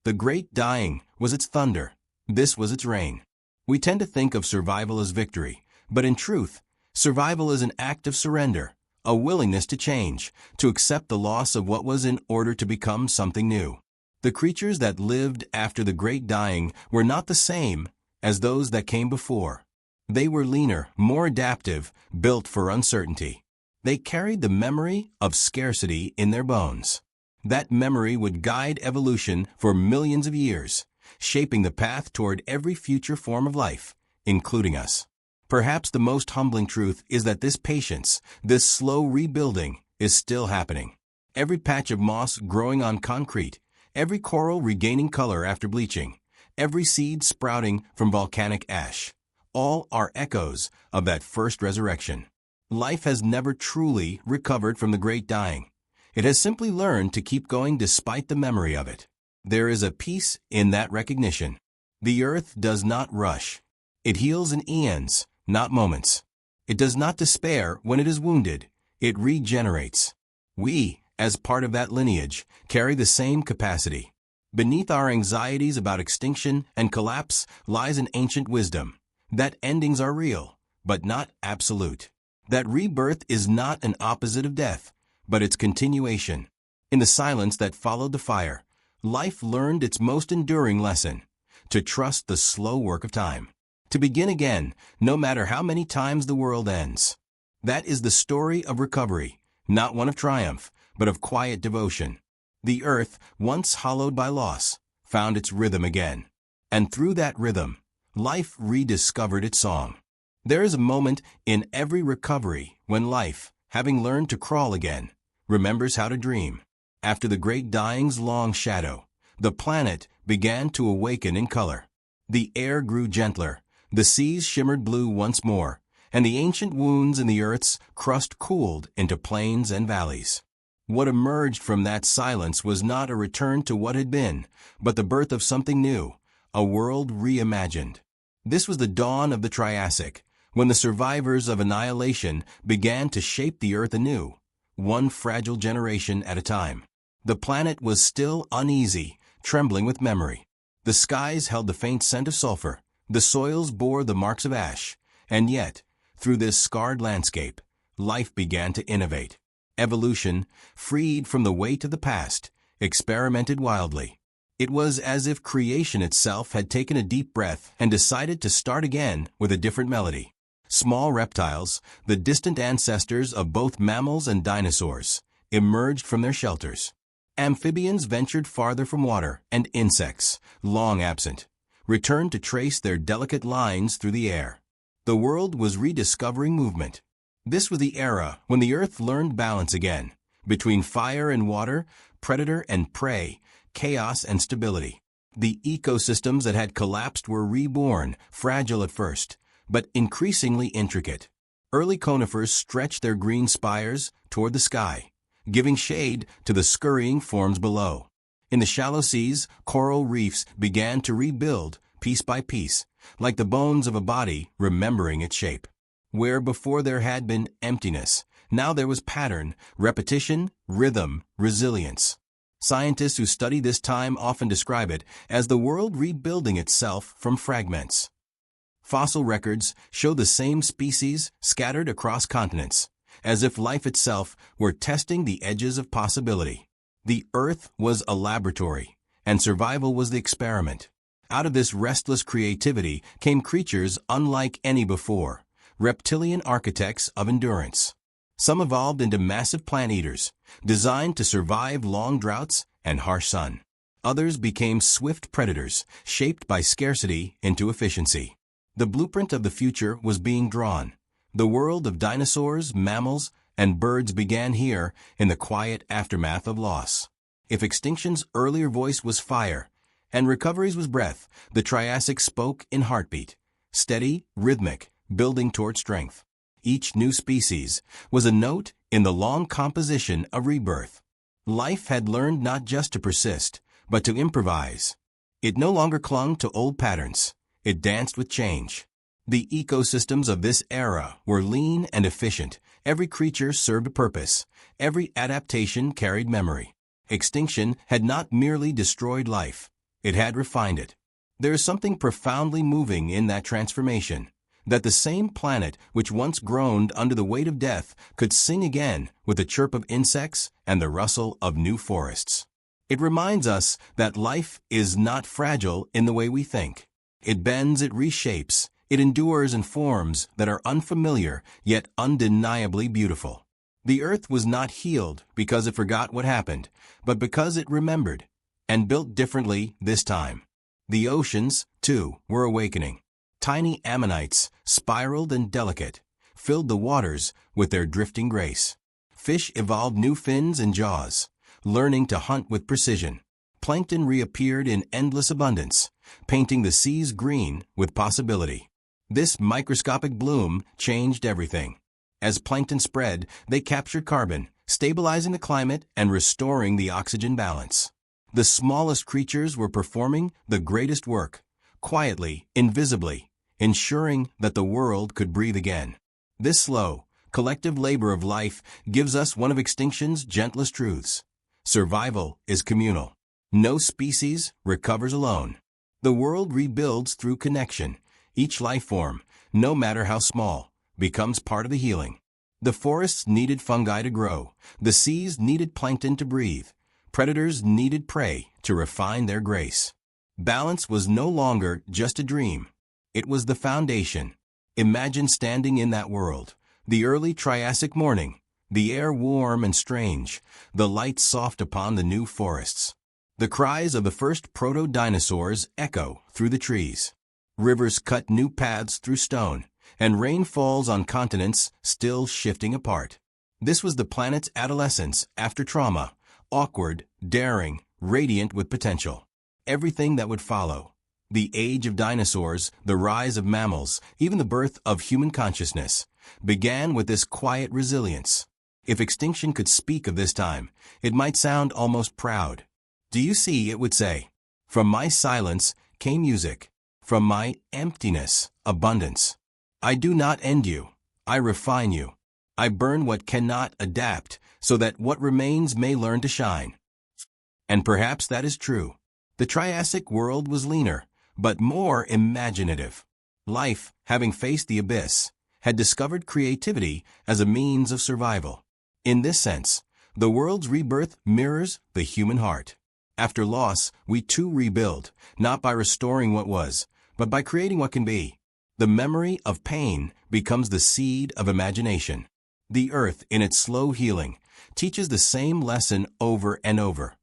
S2: The Great Dying was its thunder. This was its reign. We tend to think of survival as victory, but in truth, survival is an act of surrender, a willingness to change, to accept the loss of what was in order to become something new. The creatures that lived after the Great Dying were not the same as those that came before. They were leaner, more adaptive, built for uncertainty. They carried the memory of scarcity in their bones. That memory would guide evolution for millions of years, shaping the path toward every future form of life, including us. Perhaps the most humbling truth is that this patience, this slow rebuilding, is still happening. Every patch of moss growing on concrete, every coral regaining color after bleaching, every seed sprouting from volcanic ash, all are echoes of that first resurrection. Life has never truly recovered from the Great Dying. It has simply learned to keep going despite the memory of it. There is a peace in that recognition. The Earth does not rush. It heals in eons, not moments. It does not despair when it is wounded. It regenerates. We, as part of that lineage, carry the same capacity. Beneath our anxieties about extinction and collapse lies an ancient wisdom, that endings are real, but not absolute. That rebirth is not an opposite of death, but its continuation. In the silence that followed the fire, life learned its most enduring lesson, to trust the slow work of time, to begin again, no matter how many times the world ends. That is the story of recovery, not one of triumph, but of quiet devotion. The Earth, once hollowed by loss, found its rhythm again. And through that rhythm, life rediscovered its song. There is a moment in every recovery when life, having learned to crawl again, remembers how to dream. After the great dying's long shadow, the planet began to awaken in color. The air grew gentler, the seas shimmered blue once more, and the ancient wounds in the earth's crust cooled into plains and valleys. What emerged from that silence was not a return to what had been, but the birth of something new, a world reimagined. This was the dawn of the Triassic, when the survivors of annihilation began to shape the earth anew, one fragile generation at a time. The planet was still uneasy, trembling with memory. The skies held the faint scent of sulfur, the soils bore the marks of ash, and yet, through this scarred landscape, life began to innovate. Evolution, freed from the weight of the past, experimented wildly. It was as if creation itself had taken a deep breath and decided to start again with a different melody. Small reptiles, the distant ancestors of both mammals and dinosaurs, emerged from their shelters. Amphibians ventured farther from water, and insects, long absent, returned to trace their delicate lines through the air. The world was rediscovering movement. This was the era when the earth learned balance again, between fire and water, predator and prey, chaos and stability. The ecosystems that had collapsed were reborn, fragile at first, but increasingly intricate. Early conifers stretched their green spires toward the sky, giving shade to the scurrying forms below. In the shallow seas, coral reefs began to rebuild, piece by piece, like the bones of a body remembering its shape. Where before there had been emptiness, now there was pattern, repetition, rhythm, resilience. Scientists who study this time often describe it as the world rebuilding itself from fragments. Fossil records show the same species scattered across continents, as if life itself were testing the edges of possibility. The Earth was a laboratory, and survival was the experiment. Out of this restless creativity came creatures unlike any before, reptilian architects of endurance. Some evolved into massive plant-eaters, designed to survive long droughts and harsh sun. Others became swift predators, shaped by scarcity into efficiency. The blueprint of the future was being drawn. The world of dinosaurs, mammals, and birds began here in the quiet aftermath of loss. If extinction's earlier voice was fire, and recovery's was breath, the Triassic spoke in heartbeat, steady, rhythmic, building toward strength. Each new species was a note in the long composition of rebirth. Life had learned not just to persist, but to improvise. It no longer clung to old patterns. It danced with change. The ecosystems of this era were lean and efficient. Every creature served a purpose. Every adaptation carried memory. Extinction had not merely destroyed life. It had refined it. There is something profoundly moving in that transformation, that the same planet which once groaned under the weight of death could sing again with the chirp of insects and the rustle of new forests. It reminds us that life is not fragile in the way we think. It bends, it reshapes, it endures in forms that are unfamiliar yet undeniably beautiful. The earth was not healed because it forgot what happened, but because it remembered, and built differently this time. The oceans, too, were awakening. Tiny ammonites, spiraled and delicate, filled the waters with their drifting grace. Fish evolved new fins and jaws, learning to hunt with precision. Plankton reappeared in endless abundance, painting the seas green with possibility. This microscopic bloom changed everything. As plankton spread, they captured carbon, stabilizing the climate and restoring the oxygen balance. The smallest creatures were performing the greatest work, quietly, invisibly, ensuring that the world could breathe again. This slow, collective labor of life gives us one of extinction's gentlest truths. Survival is communal. No species recovers alone. The world rebuilds through connection. Each life form, no matter how small, becomes part of the healing. The forests needed fungi to grow. The seas needed plankton to breathe. Predators needed prey to refine their grace. Balance was no longer just a dream. It was the foundation. Imagine standing in that world. The early Triassic morning, the air warm and strange, the light soft upon the new forests. The cries of the first proto-dinosaurs echo through the trees. Rivers cut new paths through stone, and rain falls on continents still shifting apart. This was the planet's adolescence after trauma, awkward, daring, radiant with potential. Everything that would follow. The age of dinosaurs, the rise of mammals, even the birth of human consciousness, began with this quiet resilience. If Extinction could speak of this time, it might sound almost proud. Do you see, it would say, "From my silence came music, from my emptiness, abundance. I do not end you, I refine you. I burn what cannot adapt, so that what remains may learn to shine." And perhaps that is true. The Triassic world was leaner, but more imaginative. Life, having faced the abyss, had discovered creativity as a means of survival. In this sense, the world's rebirth mirrors the human heart. After loss, we too rebuild, not by restoring what was, but by creating what can be. The memory of pain becomes the seed of imagination. The earth, in its slow healing, teaches the same lesson over and over.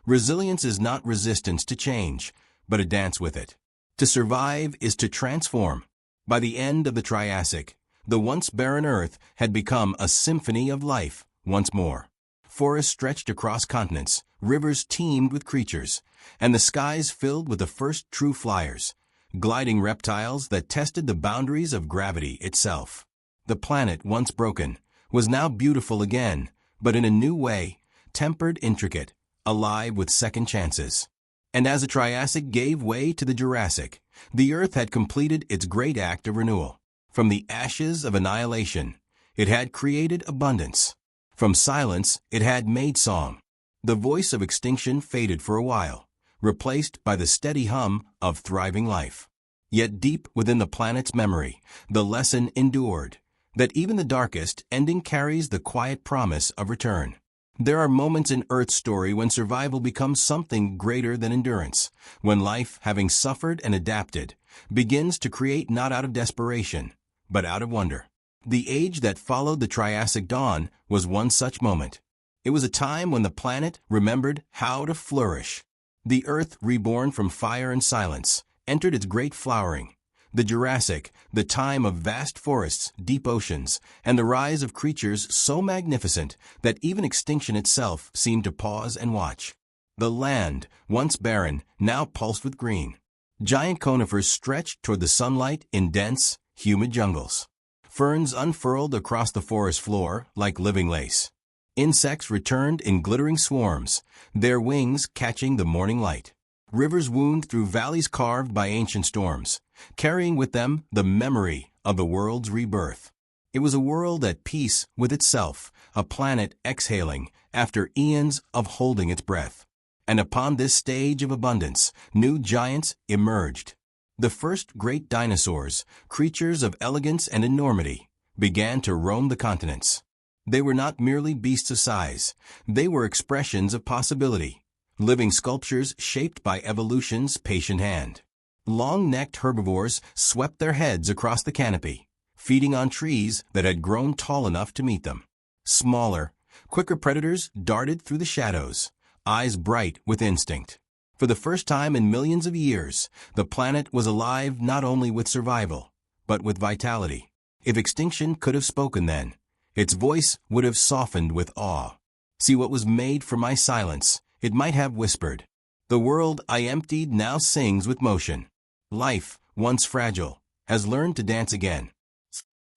S2: Resilience is not resistance to change, but a dance with it. To survive is to transform. By the end of the Triassic, the once barren earth had become a symphony of life once more. Forests stretched across continents, rivers teemed with creatures, and the skies filled with the first true flyers, gliding reptiles that tested the boundaries of gravity itself. The planet, once broken, was now beautiful again, but in a new way, tempered, intricate, alive with second chances. And as the Triassic gave way to the Jurassic, the Earth had completed its great act of renewal. From the ashes of annihilation, it had created abundance. From silence, it had made song. The voice of extinction faded for a while, replaced by the steady hum of thriving life. Yet deep within the planet's memory, the lesson endured, that even the darkest ending carries the quiet promise of return. There are moments in Earth's story when survival becomes something greater than endurance, when life, having suffered and adapted, begins to create not out of desperation, but out of wonder. The age that followed the Triassic dawn was one such moment. It was a time when the planet remembered how to flourish. The Earth, reborn from fire and silence, entered its great flowering. The Jurassic, the time of vast forests, deep oceans, and the rise of creatures so magnificent that even extinction itself seemed to pause and watch. The land, once barren, now pulsed with green. Giant conifers stretched toward the sunlight in dense, humid jungles. Ferns unfurled across the forest floor like living lace. Insects returned in glittering swarms, their wings catching the morning light. Rivers wound through valleys carved by ancient storms, carrying with them the memory of the world's rebirth. It was a world at peace with itself, a planet exhaling after eons of holding its breath. And upon this stage of abundance, new giants emerged. The first great dinosaurs, creatures of elegance and enormity, began to roam the continents. They were not merely beasts of size, they were expressions of possibility, living sculptures shaped by evolution's patient hand. Long-necked herbivores swept their heads across the canopy, feeding on trees that had grown tall enough to meet them. Smaller, quicker predators darted through the shadows, eyes bright with instinct. For the first time in millions of years, the planet was alive not only with survival, but with vitality. If extinction could have spoken then, its voice would have softened with awe. See what was made from my silence, it might have whispered. The world I emptied now sings with motion. Life, once fragile, has learned to dance again.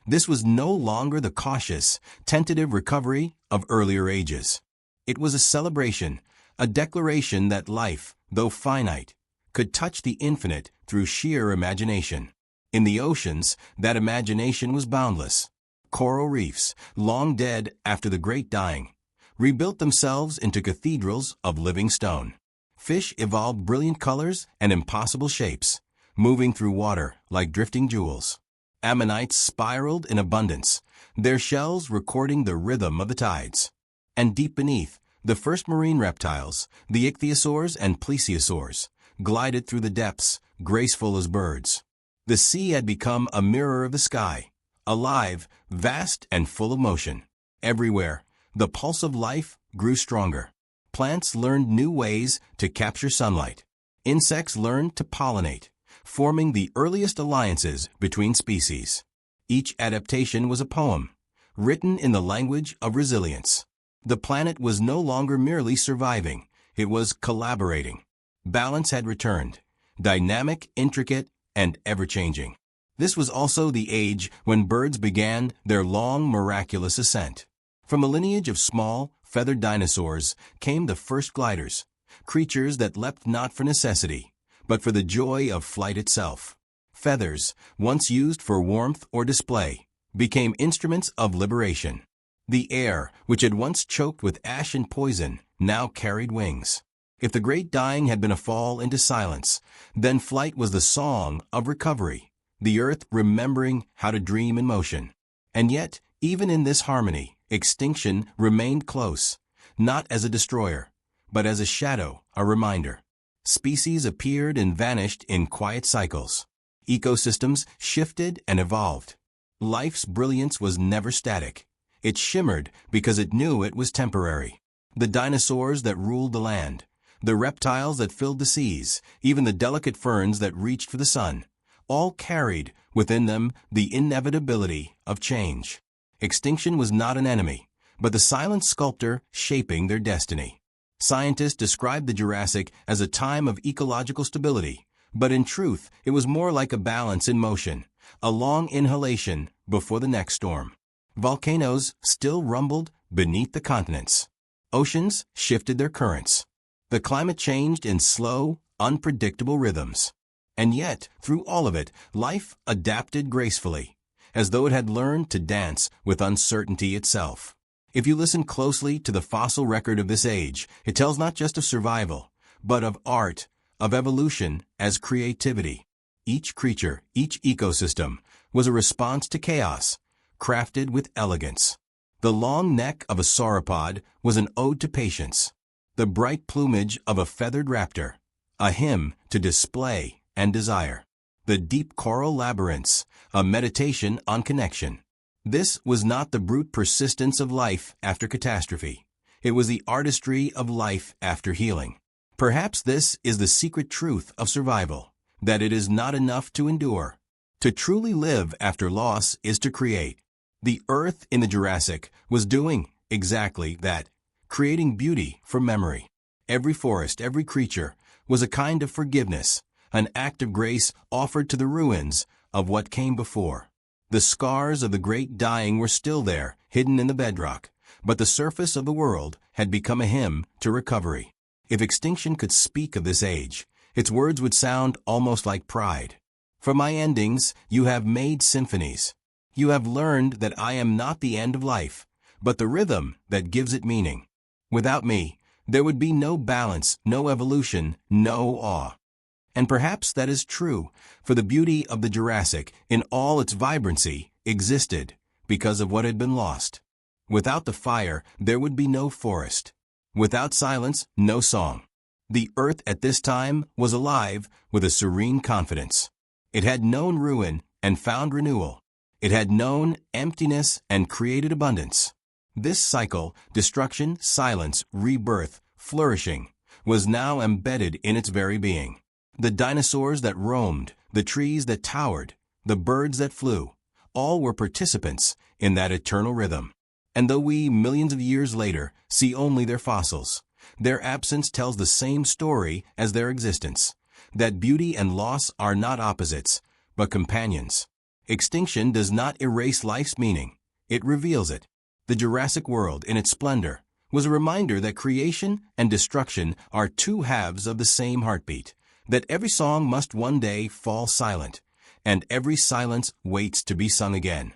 S2: This was no longer the cautious, tentative recovery of earlier ages. It was a celebration, a declaration that life, though finite, could touch the infinite through sheer imagination. In the oceans, that imagination was boundless. Coral reefs, long dead after the great dying, rebuilt themselves into cathedrals of living stone. Fish evolved brilliant colors and impossible shapes, moving through water like drifting jewels. Ammonites spiraled in abundance, their shells recording the rhythm of the tides. And deep beneath, the first marine reptiles, the ichthyosaurs and plesiosaurs, glided through the depths, graceful as birds. The sea had become a mirror of the sky, alive, vast, and full of motion. Everywhere, the pulse of life grew stronger. Plants learned new ways to capture sunlight. Insects learned to pollinate. forming the earliest alliances between species. Each adaptation was a poem, written in the language of resilience. The planet was no longer merely surviving, it was collaborating. Balance had returned, dynamic, intricate, and ever-changing. This was also the age when birds began their long, miraculous ascent. From a lineage of small, feathered dinosaurs came the first gliders, creatures that leapt not for necessity, but for the joy of flight itself. Feathers, once used for warmth or display, became instruments of liberation. The air, which had once choked with ash and poison, now carried wings. If the great dying had been a fall into silence, then flight was the song of recovery, the earth remembering how to dream in motion. And yet, even in this harmony, extinction remained close, not as a destroyer, but as a shadow, a reminder. Species appeared and vanished in quiet cycles. Ecosystems shifted and evolved. Life's brilliance was never static. It shimmered because it knew it was temporary. The dinosaurs that ruled the land, the reptiles that filled the seas, even the delicate ferns that reached for the sun, all carried within them the inevitability of change. Extinction was not an enemy, but the silent sculptor shaping their destiny. Scientists described the Jurassic as a time of ecological stability, but in truth, it was more like a balance in motion, a long inhalation before the next storm. Volcanoes still rumbled beneath the continents. Oceans shifted their currents. The climate changed in slow, unpredictable rhythms. And yet, through all of it, life adapted gracefully, as though it had learned to dance with uncertainty itself. If you listen closely to the fossil record of this age, it tells not just of survival, but of art, of evolution as creativity. Each creature, each ecosystem, was a response to chaos, crafted with elegance. The long neck of a sauropod was an ode to patience. The bright plumage of a feathered raptor, a hymn to display and desire. The deep coral labyrinths, a meditation on connection. This was not the brute persistence of life after catastrophe. It was the artistry of life after healing. Perhaps this is the secret truth of survival, that it is not enough to endure. To truly live after loss is to create. The Earth in the Jurassic was doing exactly that, creating beauty from memory. Every forest, every creature, was a kind of forgiveness, an act of grace offered to the ruins of what came before. The scars of the great dying were still there, hidden in the bedrock, but the surface of the world had become a hymn to recovery. If extinction could speak of this age, its words would sound almost like pride. For my endings, you have made symphonies. You have learned that I am not the end of life, but the rhythm that gives it meaning. Without me, there would be no balance, no evolution, no awe. And perhaps that is true, for the beauty of the Jurassic, in all its vibrancy, existed because of what had been lost. Without the fire, there would be no forest. Without silence, no song. The Earth at this time was alive with a serene confidence. It had known ruin and found renewal. It had known emptiness and created abundance. This cycle, destruction, silence, rebirth, flourishing, was now embedded in its very being. The dinosaurs that roamed, the trees that towered, the birds that flew, all were participants in that eternal rhythm. And though we, millions of years later, see only their fossils, their absence tells the same story as their existence, that beauty and loss are not opposites, but companions. Extinction does not erase life's meaning, it reveals it. The Jurassic world, in its splendor, was a reminder that creation and destruction are two halves of the same heartbeat, that every song must one day fall silent, and every silence waits to be sung again.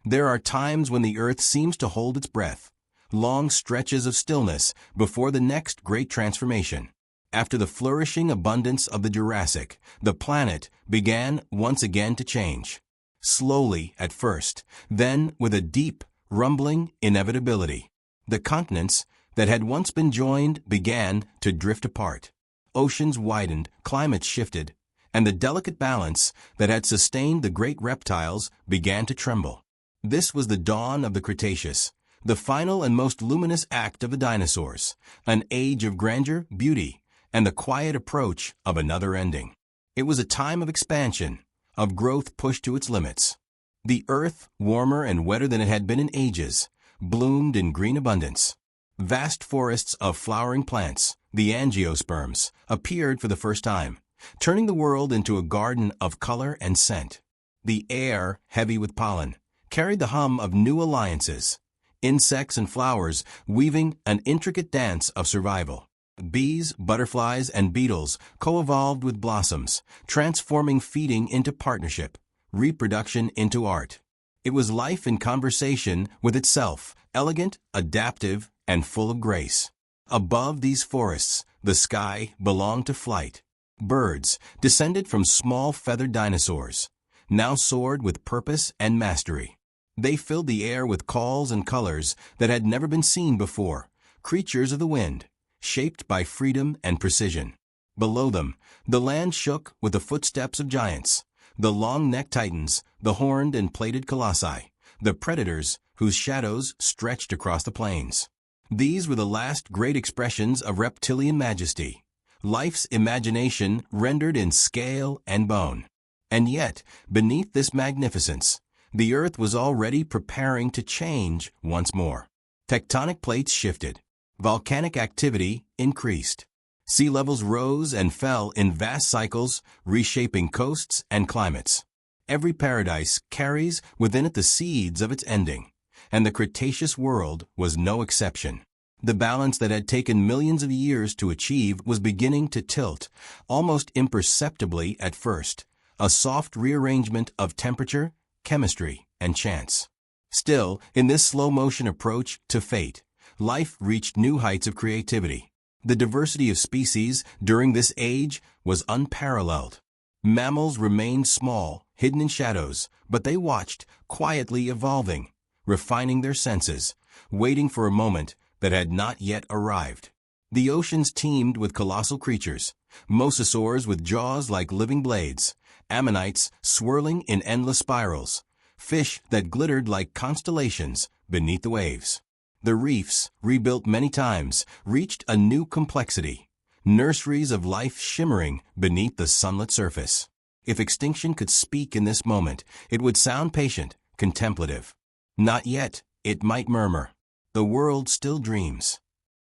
S2: There are times when the earth seems to hold its breath, long stretches of stillness before the next great transformation. After the flourishing abundance of the Jurassic, the planet began once again to change. Slowly at first, then with a deep, rumbling inevitability. The continents that had once been joined began to drift apart. Oceans widened, climates shifted, and the delicate balance that had sustained the great reptiles began to tremble. This was the dawn of the Cretaceous, the final and most luminous act of the dinosaurs, an age of grandeur, beauty, and the quiet approach of another ending. It was a time of expansion, of growth pushed to its limits. The earth, warmer and wetter than it had been in ages, bloomed in green abundance. Vast forests of flowering plants, the angiosperms, appeared for the first time, turning the world into a garden of color and scent. The air, heavy with pollen, carried the hum of new alliances, insects and flowers weaving an intricate dance of survival. Bees, butterflies, and beetles co-evolved with blossoms, transforming feeding into partnership, reproduction into art. It was life in conversation with itself, elegant, adaptive, and full of grace. Above these forests, the sky belonged to flight. Birds, descended from small feathered dinosaurs, now soared with purpose and mastery. They filled the air with calls and colors that had never been seen before, creatures of the wind, shaped by freedom and precision. Below them, the land shook with the footsteps of giants, the long-necked titans, the horned and plated colossi, the predators whose shadows stretched across the plains. These were the last great expressions of reptilian majesty, life's imagination rendered in scale and bone. And yet, beneath this magnificence, the earth was already preparing to change once more. Tectonic plates shifted. Volcanic activity increased. Sea levels rose and fell in vast cycles, reshaping coasts and climates. Every paradise carries within it the seeds of its ending, and the Cretaceous world was no exception. The balance that had taken millions of years to achieve was beginning to tilt, almost imperceptibly at first, a soft rearrangement of temperature, chemistry, and chance. Still, in this slow-motion approach to fate, life reached new heights of creativity. The diversity of species during this age was unparalleled. Mammals remained small, hidden in shadows, but they watched, quietly evolving, refining their senses, waiting for a moment that had not yet arrived. The oceans teemed with colossal creatures, mosasaurs with jaws like living blades, ammonites swirling in endless spirals, fish that glittered like constellations beneath the waves. The reefs, rebuilt many times, reached a new complexity, nurseries of life shimmering beneath the sunlit surface. If extinction could speak in this moment, it would sound patient, contemplative. Not yet, it might murmur. The world still dreams.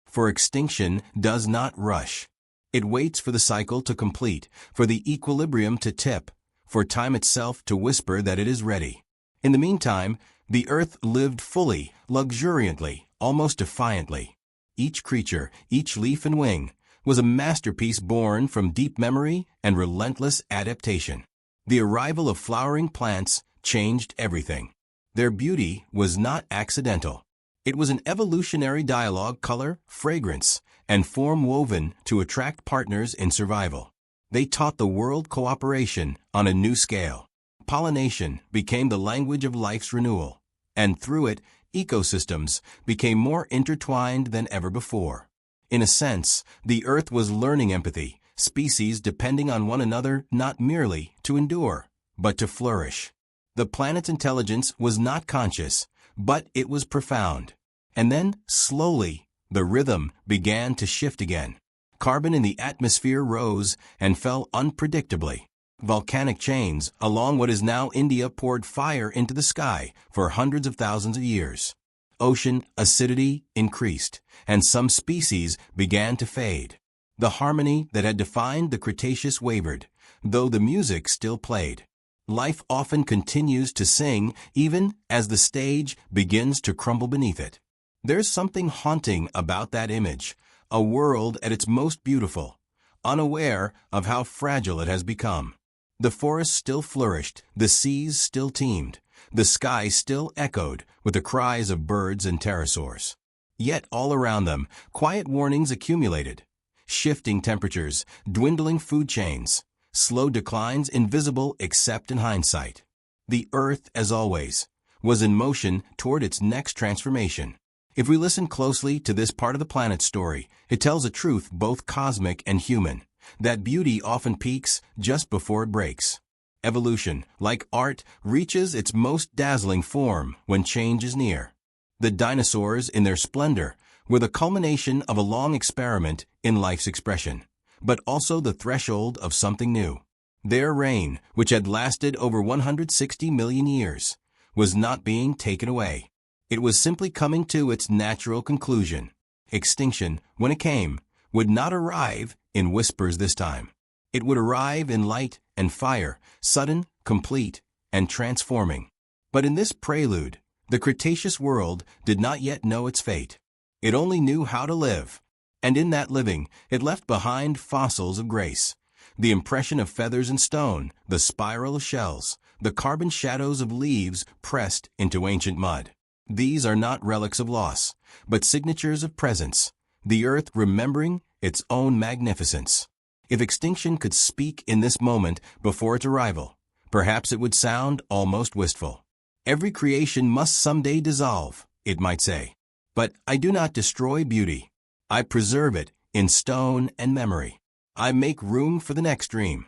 S2: For extinction does not rush. It waits for the cycle to complete, for the equilibrium to tip, for time itself to whisper that it is ready. In the meantime, the earth lived fully, luxuriantly, almost defiantly. Each creature, each leaf and wing, was a masterpiece born from deep memory and relentless adaptation. The arrival of flowering plants changed everything. Their beauty was not accidental. It was an evolutionary dialogue, color, fragrance, and form woven to attract partners in survival. They taught the world cooperation on a new scale. Pollination became the language of life's renewal, and through it, ecosystems became more intertwined than ever before. In a sense, the earth was learning empathy, species depending on one another not merely to endure, but to flourish. The planet's intelligence was not conscious, but it was profound. And then, slowly, the rhythm began to shift again. Carbon in the atmosphere rose and fell unpredictably. Volcanic chains along what is now India poured fire into the sky for hundreds of thousands of years. Ocean acidity increased, and some species began to fade. The harmony that had defined the Cretaceous wavered, though the music still played. Life often continues to sing even as the stage begins to crumble beneath it. There's something haunting about that image, a world at its most beautiful, unaware of how fragile it has become. The forests still flourished, the seas still teemed, the sky still echoed with the cries of birds and pterosaurs. Yet all around them, quiet warnings accumulated. Shifting temperatures, dwindling food chains, slow declines invisible except in hindsight. The earth, as always, was in motion toward its next transformation. If we listen closely to this part of the planet's story, it tells a truth both cosmic and human, that beauty often peaks just before it breaks. Evolution, like art, reaches its most dazzling form when change is near. The dinosaurs, in their splendor, were the culmination of a long experiment in life's expression, but also the threshold of something new. Their reign, which had lasted over 160 million years, was not being taken away. It was simply coming to its natural conclusion. Extinction, when it came, would not arrive in whispers this time. It would arrive in light and fire, sudden, complete, and transforming. But in this prelude, the Cretaceous world did not yet know its fate. It only knew how to live. And in that living, it left behind fossils of grace. The impression of feathers and stone, the spiral of shells, the carbon shadows of leaves pressed into ancient mud. These are not relics of loss, but signatures of presence, the earth remembering its own magnificence. If extinction could speak in this moment before its arrival, perhaps it would sound almost wistful. Every creation must someday dissolve, it might say. But I do not destroy beauty. I preserve it in stone and memory. I make room for the next dream.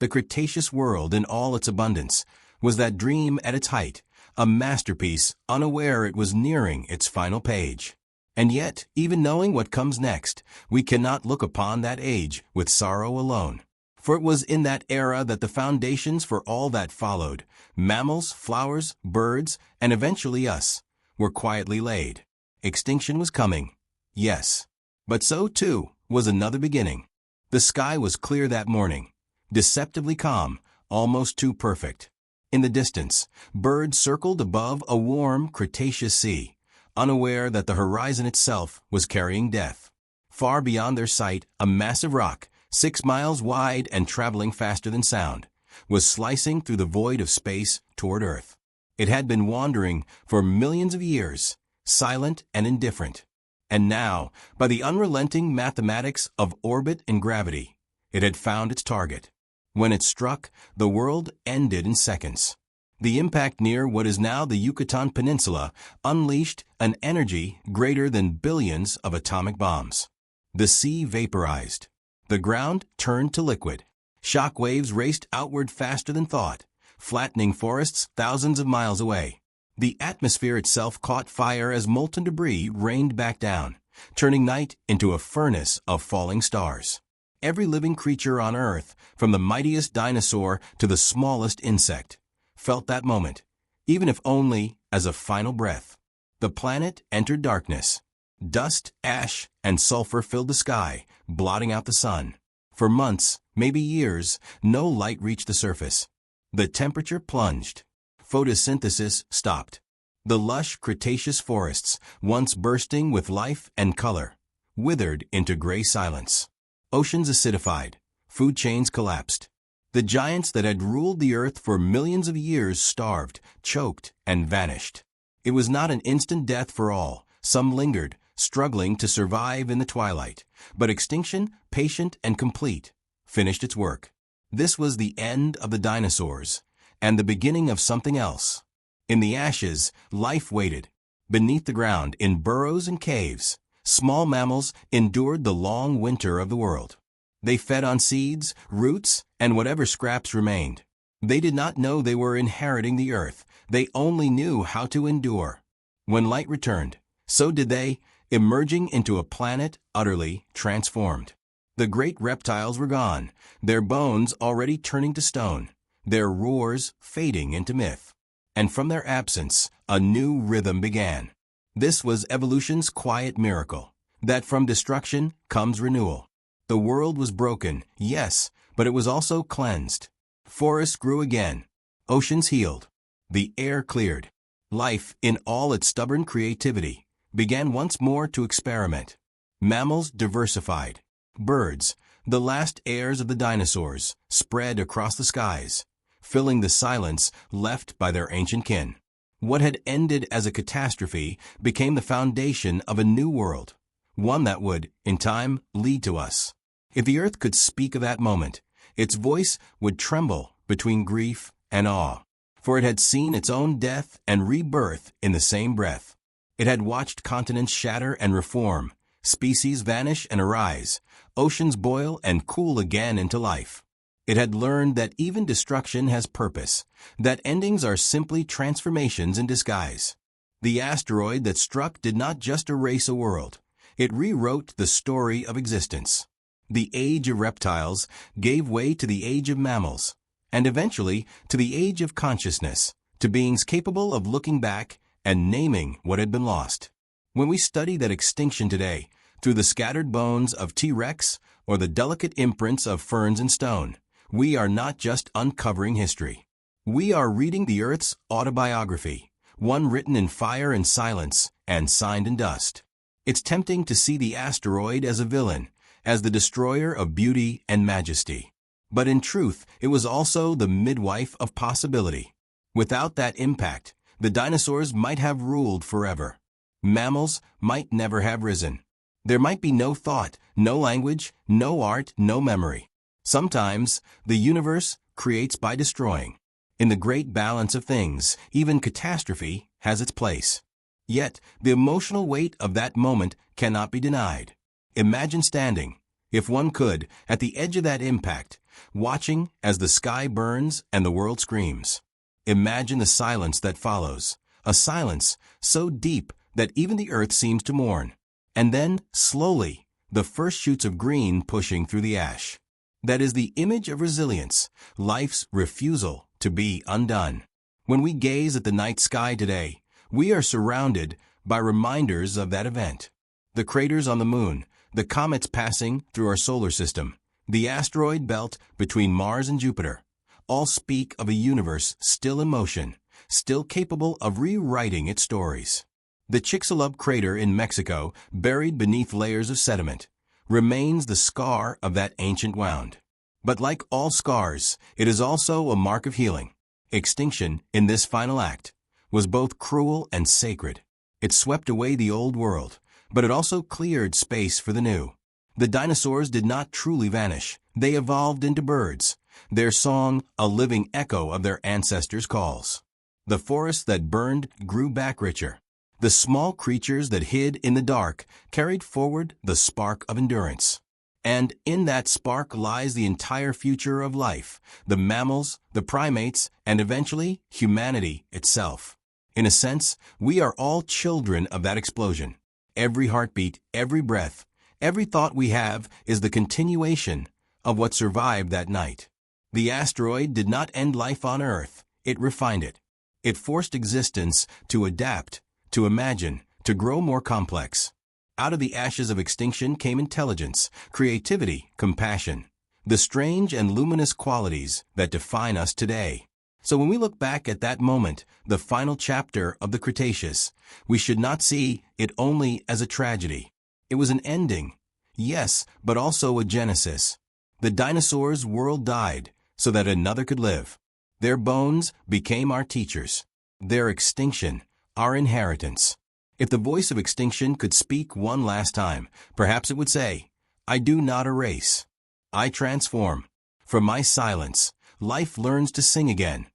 S2: The Cretaceous world in all its abundance was that dream at its height, a masterpiece unaware it was nearing its final page. And yet, even knowing what comes next, we cannot look upon that age with sorrow alone. For it was in that era that the foundations for all that followed, mammals, flowers, birds, and eventually us, were quietly laid. Extinction was coming, yes. But so, too, was another beginning. The sky was clear that morning, deceptively calm, almost too perfect. In the distance, birds circled above a warm Cretaceous sea, unaware that the horizon itself was carrying death. Far beyond their sight, a massive rock, 6 miles wide and traveling faster than sound, was slicing through the void of space toward Earth. It had been wandering for millions of years, silent and indifferent. And now, by the unrelenting mathematics of orbit and gravity, it had found its target. When it struck, the world ended in seconds. The impact near what is now the Yucatan Peninsula unleashed an energy greater than billions of atomic bombs. The sea vaporized. The ground turned to liquid. Shock waves raced outward faster than thought, flattening forests thousands of miles away. The atmosphere itself caught fire as molten debris rained back down, turning night into a furnace of falling stars. Every living creature on Earth, from the mightiest dinosaur to the smallest insect, felt that moment, even if only as a final breath. The planet entered darkness. Dust, ash, and sulfur filled the sky, blotting out the sun. For months, maybe years, no light reached the surface. The temperature plunged. Photosynthesis stopped. The lush Cretaceous forests, once bursting with life and color, withered into gray silence. Oceans acidified. Food chains collapsed. The giants that had ruled the earth for millions of years starved, choked, and vanished. It was not an instant death for all. Some lingered, struggling to survive in the twilight. But extinction, patient and complete, finished its work. This was the end of the dinosaurs, and the beginning of something else. In the ashes, life waited. Beneath the ground, in burrows and caves, small mammals endured the long winter of the world. They fed on seeds, roots, and whatever scraps remained. They did not know they were inheriting the earth. They only knew how to endure. When light returned, so did they, emerging into a planet utterly transformed. The great reptiles were gone, their bones already turning to stone, their roars fading into myth. And from their absence, a new rhythm began. This was evolution's quiet miracle, that from destruction comes renewal. The world was broken, yes, but it was also cleansed. Forests grew again. Oceans healed. The air cleared. Life, in all its stubborn creativity, began once more to experiment. Mammals diversified. Birds, the last heirs of the dinosaurs, spread across the skies, filling the silence left by their ancient kin. What had ended as a catastrophe became the foundation of a new world, one that would, in time, lead to us. If the earth could speak of that moment, its voice would tremble between grief and awe, for it had seen its own death and rebirth in the same breath. It had watched continents shatter and reform, species vanish and arise, oceans boil and cool again into life. It had learned that even destruction has purpose, that endings are simply transformations in disguise. The asteroid that struck did not just erase a world. It rewrote the story of existence. The age of reptiles gave way to the age of mammals, and eventually to the age of consciousness, to beings capable of looking back and naming what had been lost. When we study that extinction today, through the scattered bones of T-Rex or the delicate imprints of ferns and stone, we are not just uncovering history. We are reading the Earth's autobiography, one written in fire and silence and signed in dust. It's tempting to see the asteroid as a villain, as the destroyer of beauty and majesty. But in truth, it was also the midwife of possibility. Without that impact, the dinosaurs might have ruled forever. Mammals might never have risen. There might be no thought, no language, no art, no memory. Sometimes, the universe creates by destroying. In the great balance of things, even catastrophe has its place. Yet, the emotional weight of that moment cannot be denied. Imagine standing, if one could, at the edge of that impact, watching as the sky burns and the world screams. Imagine the silence that follows, a silence so deep that even the earth seems to mourn. And then, slowly, the first shoots of green pushing through the ash. That is the image of resilience, life's refusal to be undone. When we gaze at the night sky today, we are surrounded by reminders of that event. The craters on the moon, the comets passing through our solar system, the asteroid belt between Mars and Jupiter, all speak of a universe still in motion, still capable of rewriting its stories. The Chicxulub crater in Mexico, buried beneath layers of sediment, remains the scar of that ancient wound. But like all scars, it is also a mark of healing. Extinction, in this final act, was both cruel and sacred. It swept away the old world, but it also cleared space for the new. The dinosaurs did not truly vanish. They evolved into birds, their song a living echo of their ancestors' calls. The forests that burned grew back richer. The small creatures that hid in the dark carried forward the spark of endurance. And in that spark lies the entire future of life, the mammals, the primates, and eventually humanity itself. In a sense, we are all children of that explosion. Every heartbeat, every breath, every thought we have is the continuation of what survived that night. The asteroid did not end life on Earth, it refined it. It forced existence to adapt, to imagine, to grow more complex. Out of the ashes of extinction came intelligence, creativity, compassion, the strange and luminous qualities that define us today. So when we look back at that moment, the final chapter of the Cretaceous, we should not see it only as a tragedy. It was an ending, yes, but also a genesis. The dinosaurs' world died so that another could live. Their bones became our teachers. Their extinction, our inheritance. If the voice of extinction could speak one last time, perhaps it would say, I do not erase. I transform. From my silence, life learns to sing again.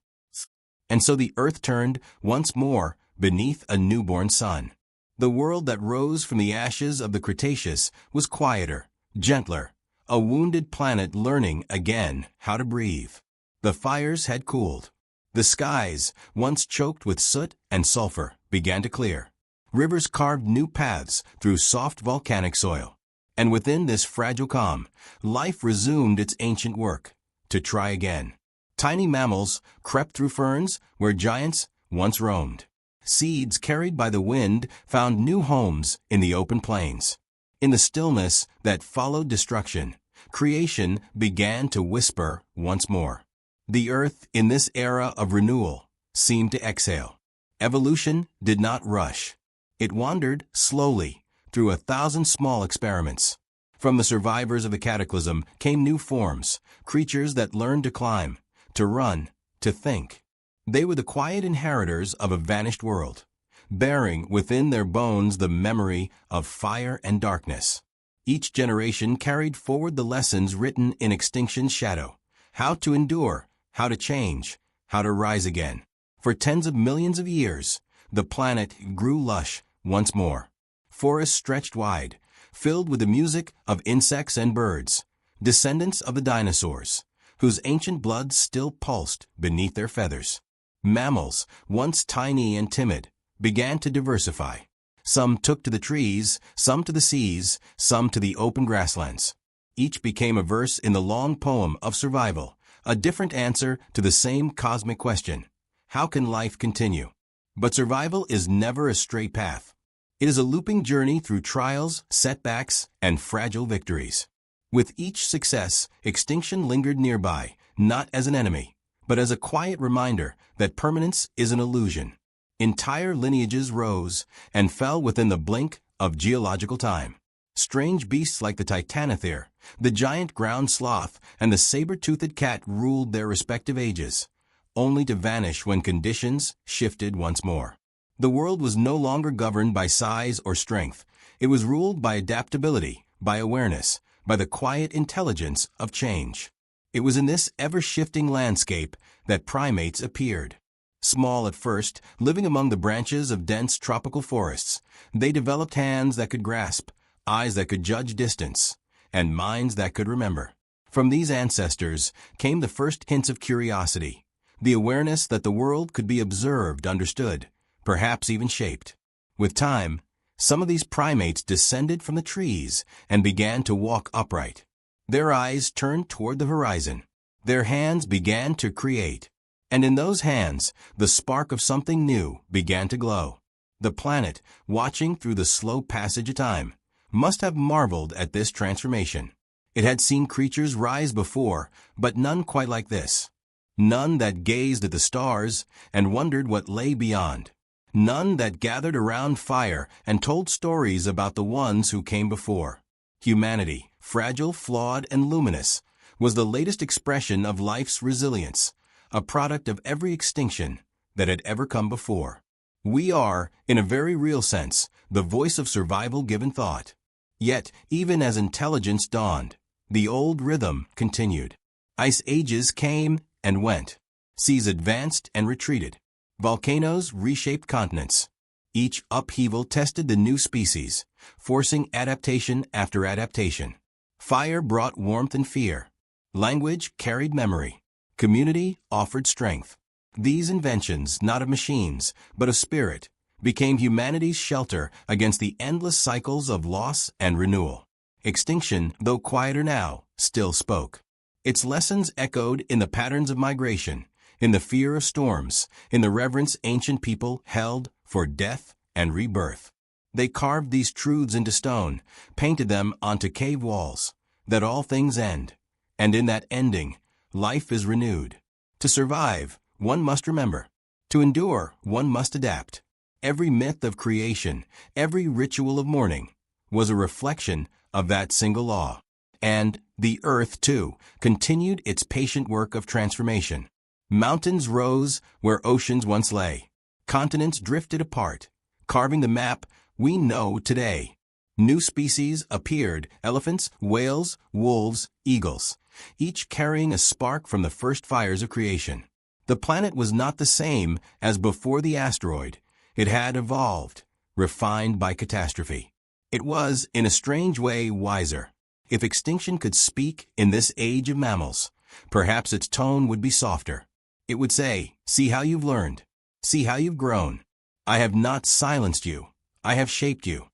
S2: And so the earth turned once more beneath a newborn sun. The world that rose from the ashes of the Cretaceous was quieter, gentler, a wounded planet learning again how to breathe. The fires had cooled. The skies, once choked with soot and sulfur, began to clear. Rivers carved new paths through soft volcanic soil. And within this fragile calm, life resumed its ancient work, to try again. Tiny mammals crept through ferns where giants once roamed. Seeds carried by the wind found new homes in the open plains. In the stillness that followed destruction, creation began to whisper once more. The earth, in this era of renewal, seemed to exhale. Evolution did not rush. It wandered slowly through 1,000 small experiments. From the survivors of the cataclysm came new forms, creatures that learned to climb, to run, to think. They were the quiet inheritors of a vanished world, bearing within their bones the memory of fire and darkness. Each generation carried forward the lessons written in Extinction's shadow, how to endure, how to change, how to rise again. For tens of millions of years, the planet grew lush once more. Forests stretched wide, filled with the music of insects and birds, descendants of the dinosaurs, whose ancient blood still pulsed beneath their feathers. Mammals, once tiny and timid, began to diversify. Some took to the trees, some to the seas, some to the open grasslands. Each became a verse in the long poem of survival, a different answer to the same cosmic question. How can life continue? But survival is never a straight path. It is a looping journey through trials, setbacks, and fragile victories. With each success, extinction lingered nearby, not as an enemy, but as a quiet reminder that permanence is an illusion. Entire lineages rose and fell within the blink of geological time. Strange beasts like the titanothere, the giant ground sloth, and the saber-toothed cat ruled their respective ages, only to vanish when conditions shifted once more. The world was no longer governed by size or strength. It was ruled by adaptability, by awareness, by the quiet intelligence of change. It was in this ever-shifting landscape that primates appeared. Small at first, living among the branches of dense tropical forests, they developed hands that could grasp, eyes that could judge distance, and minds that could remember. From these ancestors came the first hints of curiosity, the awareness that the world could be observed, understood, perhaps even shaped. With time, some of these primates descended from the trees and began to walk upright. Their eyes turned toward the horizon. Their hands began to create. And in those hands, the spark of something new began to glow. The planet, watching through the slow passage of time, must have marveled at this transformation. It had seen creatures rise before, but none quite like this. None that gazed at the stars and wondered what lay beyond. None that gathered around fire and told stories about the ones who came before. Humanity, fragile, flawed, and luminous, was the latest expression of life's resilience, a product of every extinction that had ever come before. We are, in a very real sense, the voice of survival given thought. Yet, even as intelligence dawned, the old rhythm continued. Ice ages came and went. Seas advanced and retreated. Volcanoes reshaped continents. Each upheaval tested the new species, forcing adaptation after adaptation. Fire brought warmth and fear. Language carried memory. Community offered strength. These inventions, not of machines, but of spirit, became humanity's shelter against the endless cycles of loss and renewal. Extinction, though quieter now, still spoke. Its lessons echoed in the patterns of migration, in the fear of storms, in the reverence ancient people held for death and rebirth. They carved these truths into stone, painted them onto cave walls, that all things end, and in that ending, life is renewed. To survive, one must remember. To endure, one must adapt. Every myth of creation, every ritual of mourning, was a reflection of that single law. And the earth, too, continued its patient work of transformation. Mountains rose where oceans once lay. Continents drifted apart, carving the map we know today. New species appeared: elephants, whales, wolves, eagles, each carrying a spark from the first fires of creation. The planet was not the same as before the asteroid. It had evolved, refined by catastrophe. It was, in a strange way, wiser. If extinction could speak in this age of mammals, perhaps its tone would be softer. It would say, "See how you've learned. See how you've grown. I have not silenced you. I have shaped you."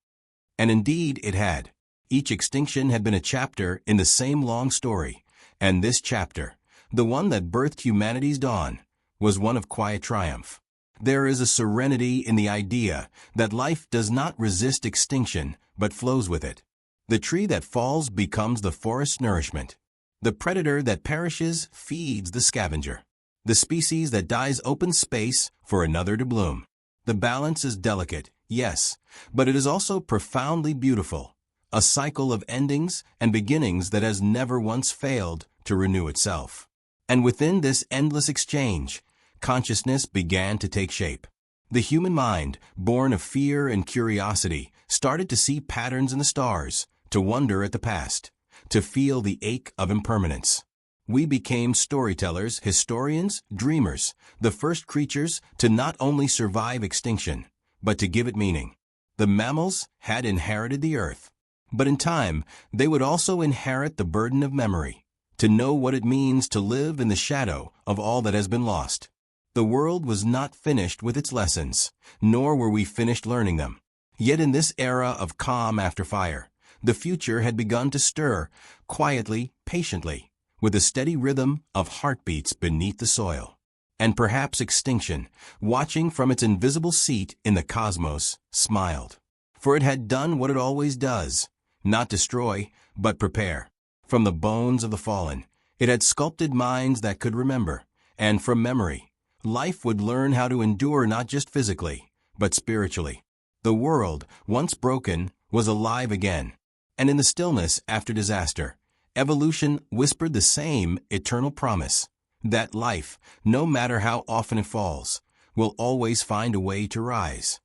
S2: And indeed it had. Each extinction had been a chapter in the same long story, and this chapter, the one that birthed humanity's dawn, was one of quiet triumph. There is a serenity in the idea that life does not resist extinction, but flows with it. The tree that falls becomes the forest's nourishment. The predator that perishes feeds the scavenger. The species that dies opens space for another to bloom. The balance is delicate, yes, but it is also profoundly beautiful, a cycle of endings and beginnings that has never once failed to renew itself. And within this endless exchange, consciousness began to take shape. The human mind, born of fear and curiosity, started to see patterns in the stars, to wonder at the past, to feel the ache of impermanence. We became storytellers, historians, dreamers, the first creatures to not only survive extinction, but to give it meaning. The mammals had inherited the earth, but in time they would also inherit the burden of memory, to know what it means to live in the shadow of all that has been lost. The world was not finished with its lessons, nor were we finished learning them. Yet in this era of calm after fire, The future had begun to stir, quietly, patiently, with a steady rhythm of heartbeats beneath the soil. And perhaps extinction, watching from its invisible seat in the cosmos, smiled. For it had done what it always does, not destroy, but prepare. From the bones of the fallen, it had sculpted minds that could remember, and from memory, life would learn how to endure not just physically, but spiritually. The world, once broken, was alive again, and in the stillness after disaster, evolution whispered the same eternal promise, that life, no matter how often it falls, will always find a way to rise.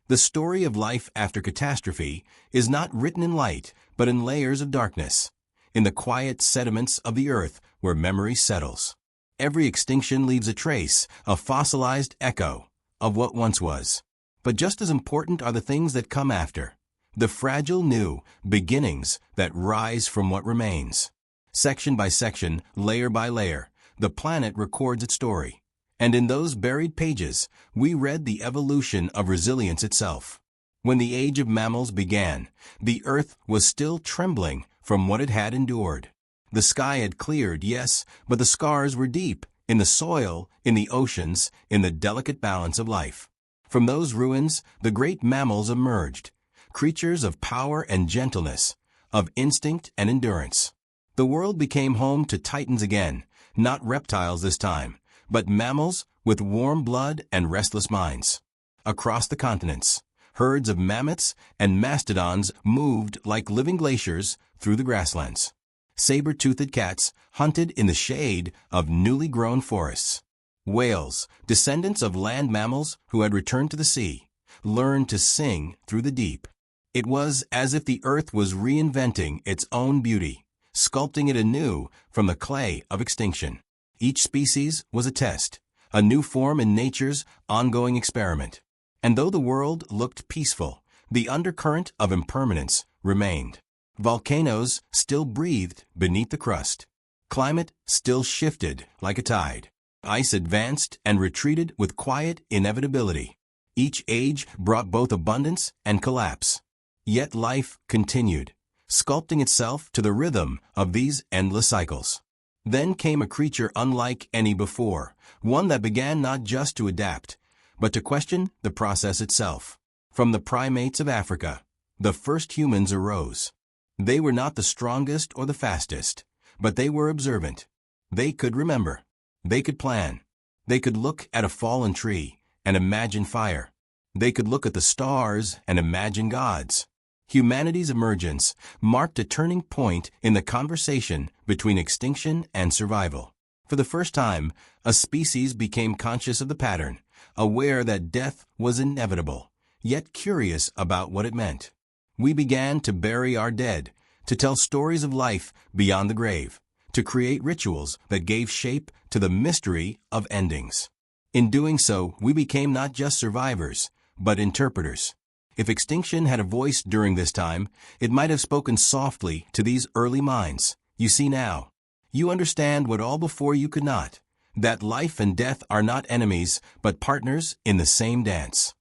S2: The story of life after catastrophe is not written in light, but in layers of darkness, in the quiet sediments of the earth where memory settles. Every extinction leaves a trace, a fossilized echo, of what once was. But just as important are the things that come after, the fragile new beginnings that rise from what remains. Section by section, layer by layer, the planet records its story. And in those buried pages, we read the evolution of resilience itself. When the age of mammals began, the earth was still trembling from what it had endured. The sky had cleared, yes, but the scars were deep, in the soil, in the oceans, in the delicate balance of life. From those ruins, the great mammals emerged, creatures of power and gentleness, of instinct and endurance. The world became home to titans again, not reptiles this time, but mammals with warm blood and restless minds. Across the continents, herds of mammoths and mastodons moved like living glaciers through the grasslands. Saber-toothed cats hunted in the shade of newly grown forests. Whales, descendants of land mammals who had returned to the sea, learned to sing through the deep. It was as if the earth was reinventing its own beauty, sculpting it anew from the clay of extinction. Each species was a test, a new form in nature's ongoing experiment. And though the world looked peaceful, the undercurrent of impermanence remained. Volcanoes still breathed beneath the crust. Climate still shifted like a tide. Ice advanced and retreated with quiet inevitability. Each age brought both abundance and collapse. Yet life continued, sculpting itself to the rhythm of these endless cycles. Then came a creature unlike any before, one that began not just to adapt, but to question the process itself. From the primates of Africa, the first humans arose. They were not the strongest or the fastest, but they were observant. They could remember. They could plan. They could look at a fallen tree and imagine fire. They could look at the stars and imagine gods. Humanity's emergence marked a turning point in the conversation between extinction and survival. For the first time, a species became conscious of the pattern, aware that death was inevitable, yet curious about what it meant. We began to bury our dead, to tell stories of life beyond the grave, to create rituals that gave shape to the mystery of endings. In doing so, we became not just survivors, but interpreters. If extinction had a voice during this time, it might have spoken softly to these early minds. You see now. You understand what all before you could not, that life and death are not enemies, but partners in the same dance.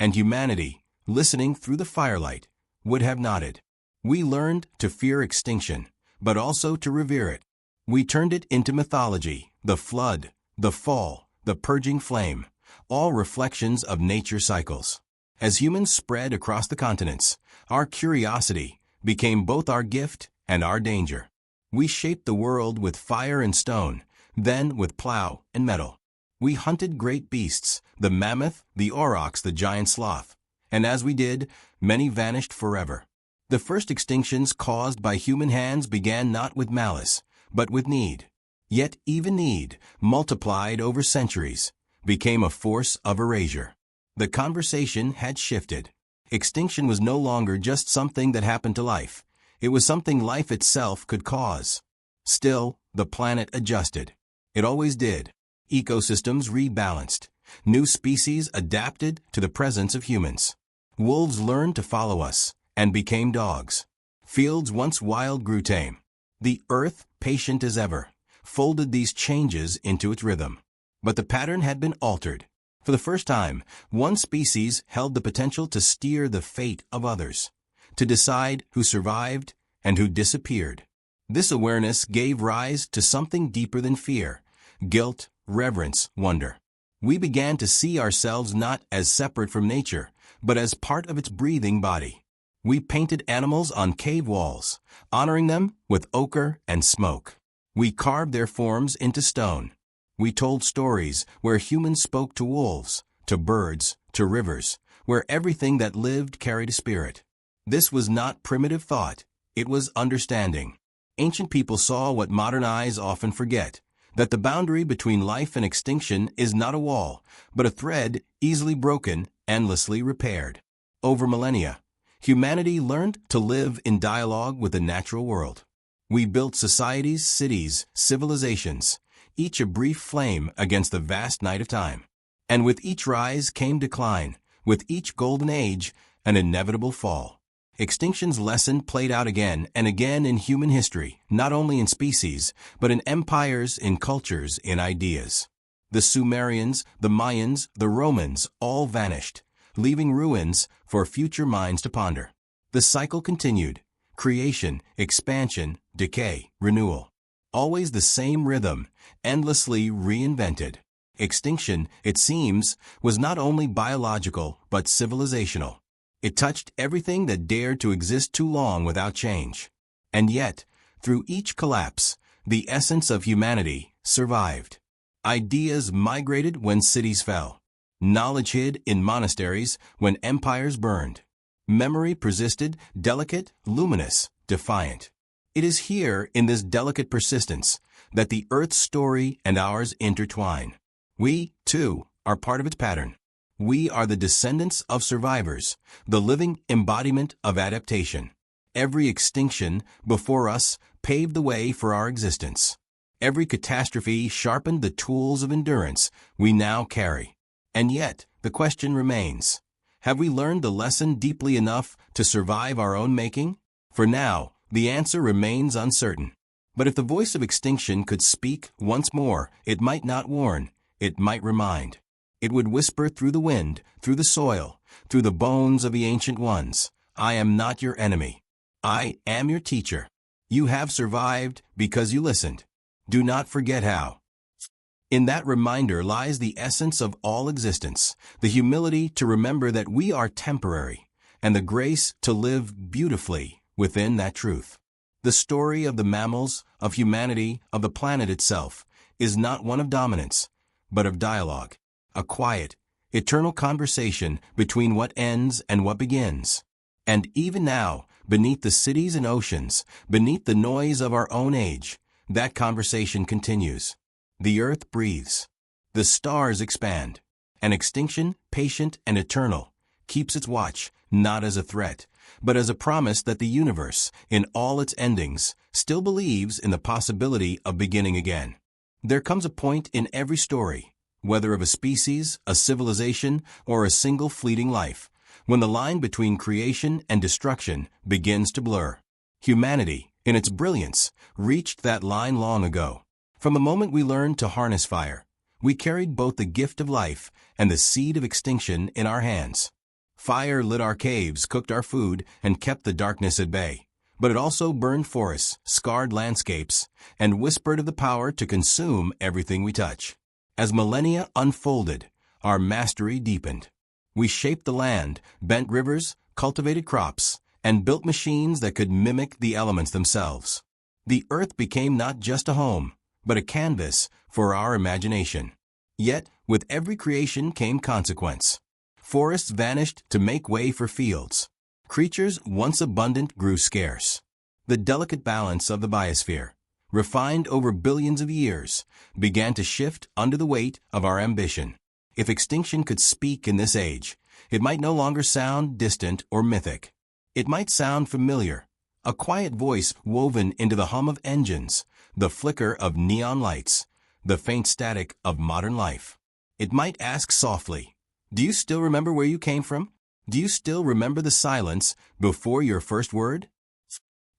S2: And humanity, listening through the firelight, would have nodded. We learned to fear extinction, but also to revere it. We turned it into mythology, the flood, the fall, the purging flame, all reflections of nature cycles. As humans spread across the continents, our curiosity became both our gift and our danger. We shaped the world with fire and stone, then with plow and metal. We hunted great beasts, the mammoth, the aurochs, the giant sloth. And as we did, many vanished forever. The first extinctions caused by human hands began not with malice, but with need. Yet even need, multiplied over centuries, became a force of erasure. The conversation had shifted. Extinction was no longer just something that happened to life. It was something life itself could cause. Still, the planet adjusted. It always did. Ecosystems rebalanced. New species adapted to the presence of humans. Wolves learned to follow us and became dogs. Fields once wild grew tame. The earth, patient as ever, folded these changes into its rhythm. But the pattern had been altered. For the first time, one species held the potential to steer the fate of others. to decide who survived and who disappeared. This awareness gave rise to something deeper than fear, guilt, reverence, wonder. We began to see ourselves not as separate from nature, but as part of its breathing body. We painted animals on cave walls, honoring them with ochre and smoke. We carved their forms into stone. We told stories where humans spoke to wolves, to birds, to rivers, where everything that lived carried a spirit. This was not primitive thought, it was understanding. Ancient people saw what modern eyes often forget, that the boundary between life and extinction is not a wall, but a thread easily broken, endlessly repaired. Over millennia, humanity learned to live in dialogue with the natural world. We built societies, cities, civilizations, each a brief flame against the vast night of time. And with each rise came decline, with each golden age, an inevitable fall. Extinction's lesson played out again and again in human history, not only in species, but in empires, in cultures, in ideas. The Sumerians, the Mayans, the Romans all vanished, leaving ruins for future minds to ponder. The cycle continued: creation, expansion, decay, renewal. Always the same rhythm, endlessly reinvented. Extinction, it seems, was not only biological but civilizational. It touched everything that dared to exist too long without change. And yet, through each collapse, the essence of humanity survived. Ideas migrated when cities fell. Knowledge hid in monasteries when empires burned. Memory persisted, delicate, luminous, defiant. It is here, in this delicate persistence, that the Earth's story and ours intertwine. We, too, are part of its pattern. We are the descendants of survivors, the living embodiment of adaptation. Every extinction before us paved the way for our existence. Every catastrophe sharpened the tools of endurance we now carry. And yet, the question remains: have we learned the lesson deeply enough to survive our own making? For now, the answer remains uncertain. But if the voice of extinction could speak once more, it might not warn, it might remind. It would whisper through the wind, through the soil, through the bones of the ancient ones: I am not your enemy. I am your teacher. You have survived because you listened. Do not forget how. In that reminder lies the essence of all existence, the humility to remember that we are temporary, and the grace to live beautifully within that truth. The story of the mammals, of humanity, of the planet itself, is not one of dominance, but of dialogue. A quiet, eternal conversation between what ends and what begins. And even now, beneath the cities and oceans, beneath the noise of our own age, that conversation continues. The earth breathes. The stars expand. And extinction, patient and eternal, keeps its watch, not as a threat, but as a promise that the universe, in all its endings, still believes in the possibility of beginning again. There comes a point in every story, whether of a species, a civilization, or a single fleeting life, when the line between creation and destruction begins to blur. Humanity, in its brilliance, reached that line long ago. From the moment we learned to harness fire, we carried both the gift of life and the seed of extinction in our hands. Fire lit our caves, cooked our food, and kept the darkness at bay. But it also burned forests, scarred landscapes, and whispered of the power to consume everything we touch. As millennia unfolded, our mastery deepened. We shaped the land, bent rivers, cultivated crops, and built machines that could mimic the elements themselves. The earth became not just a home, but a canvas for our imagination. Yet, with every creation came consequence. Forests vanished to make way for fields. Creatures once abundant grew scarce. The delicate balance of the biosphere, refined over billions of years, began to shift under the weight of our ambition. If extinction could speak in this age, it might no longer sound distant or mythic. It might sound familiar, a quiet voice woven into the hum of engines, the flicker of neon lights, the faint static of modern life. It might ask softly, "Do you still remember where you came from? Do you still remember the silence before your first word?"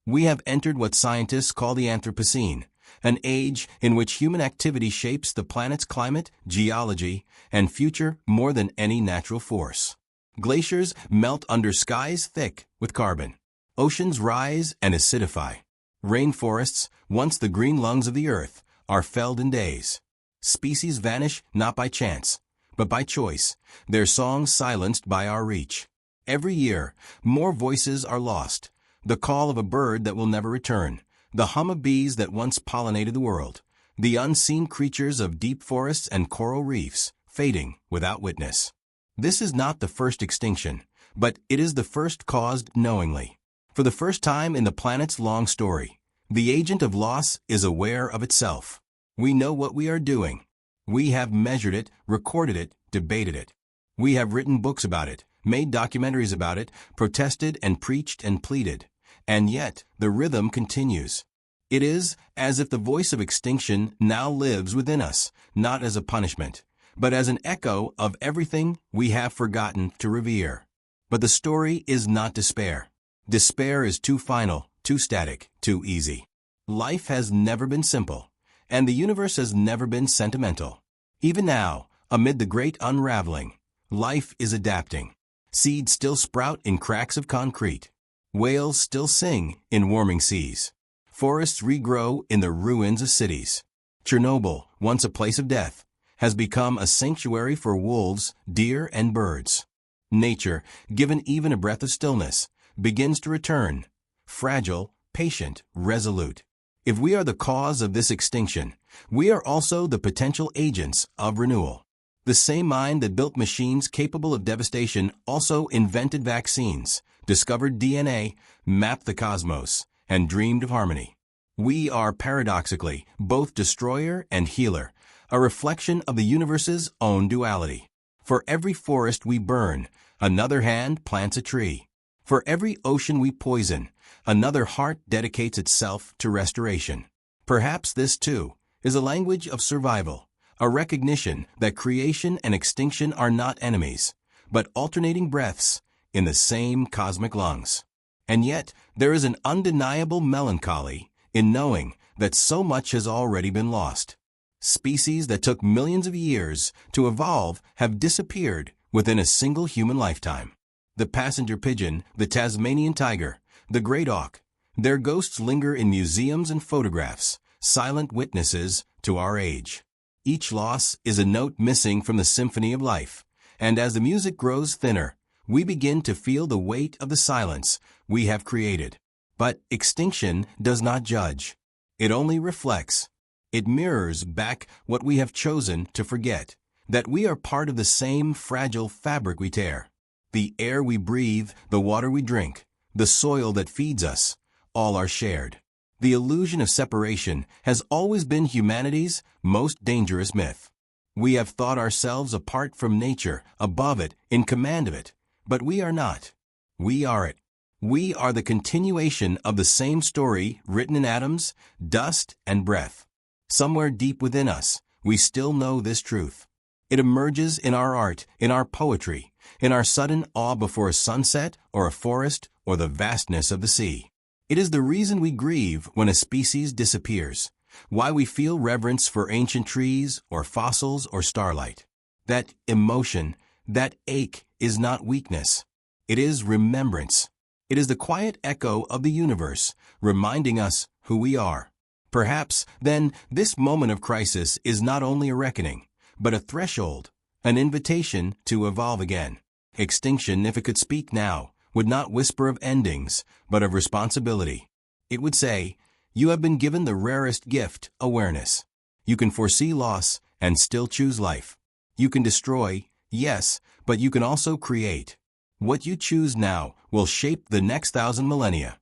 S2: We have entered what scientists call the Anthropocene, an age in which human activity shapes the planet's climate, geology, and future more than any natural force. Glaciers melt under skies thick with carbon. Oceans rise and acidify. Rainforests, once the green lungs of the earth, are felled in days. Species vanish not by chance, but by choice, their songs silenced by our reach. Every year, more voices are lost. The call of a bird that will never return, the hum of bees that once pollinated the world, the unseen creatures of deep forests and coral reefs, fading without witness. This is not the first extinction, but it is the first caused knowingly. For the first time in the planet's long story, the agent of loss is aware of itself. We know what we are doing. We have measured it, recorded it, debated it. We have written books about it, made documentaries about it, protested and preached and pleaded. And yet, the rhythm continues. It is as if the voice of extinction now lives within us, not as a punishment, but as an echo of everything we have forgotten to revere. But the story is not despair. Despair is too final, too static, too easy. Life has never been simple, and the universe has never been sentimental. Even now, amid the great unraveling, life is adapting. Seeds still sprout in cracks of concrete. Whales still sing in warming seas. Forests regrow in the ruins of cities. Chernobyl, once a place of death, has become a sanctuary for wolves, deer, and birds. Nature, given even a breath of stillness, begins to return, fragile, patient, resolute. If we are the cause of this extinction, we are also the potential agents of renewal. The same mind that built machines capable of devastation also invented vaccines, discovered DNA, mapped the cosmos, and dreamed of harmony. We are paradoxically both destroyer and healer, a reflection of the universe's own duality. For every forest we burn, another hand plants a tree. For every ocean we poison, another heart dedicates itself to restoration. Perhaps this, too, is a language of survival, a recognition that creation and extinction are not enemies, but alternating breaths in the same cosmic lungs. And yet, there is an undeniable melancholy in knowing that so much has already been lost. Species that took millions of years to evolve have disappeared within a single human lifetime. The passenger pigeon, the Tasmanian tiger, the great auk, their ghosts linger in museums and photographs, silent witnesses to our age. Each loss is a note missing from the symphony of life, and as the music grows thinner, we begin to feel the weight of the silence we have created. But extinction does not judge. It only reflects. It mirrors back what we have chosen to forget, that we are part of the same fragile fabric we tear. The air we breathe, the water we drink, the soil that feeds us, all are shared. The illusion of separation has always been humanity's most dangerous myth. We have thought ourselves apart from nature, above it, in command of it, but we are not. We are it. We are the continuation of the same story written in atoms, dust, and breath. Somewhere deep within us, we still know this truth. It emerges in our art, in our poetry, in our sudden awe before a sunset or a forest or the vastness of the sea. It is the reason we grieve when a species disappears, why we feel reverence for ancient trees or fossils or starlight. That emotion, that ache is not weakness. It is remembrance. It is the quiet echo of the universe, reminding us who we are. Perhaps, then, this moment of crisis is not only a reckoning, but a threshold, an invitation to evolve again. Extinction, if it could speak now, would not whisper of endings, but of responsibility. It would say, you have been given the rarest gift, awareness. You can foresee loss and still choose life. You can destroy, yes, but you can also create. What you choose now will shape the next 1,000 millennia.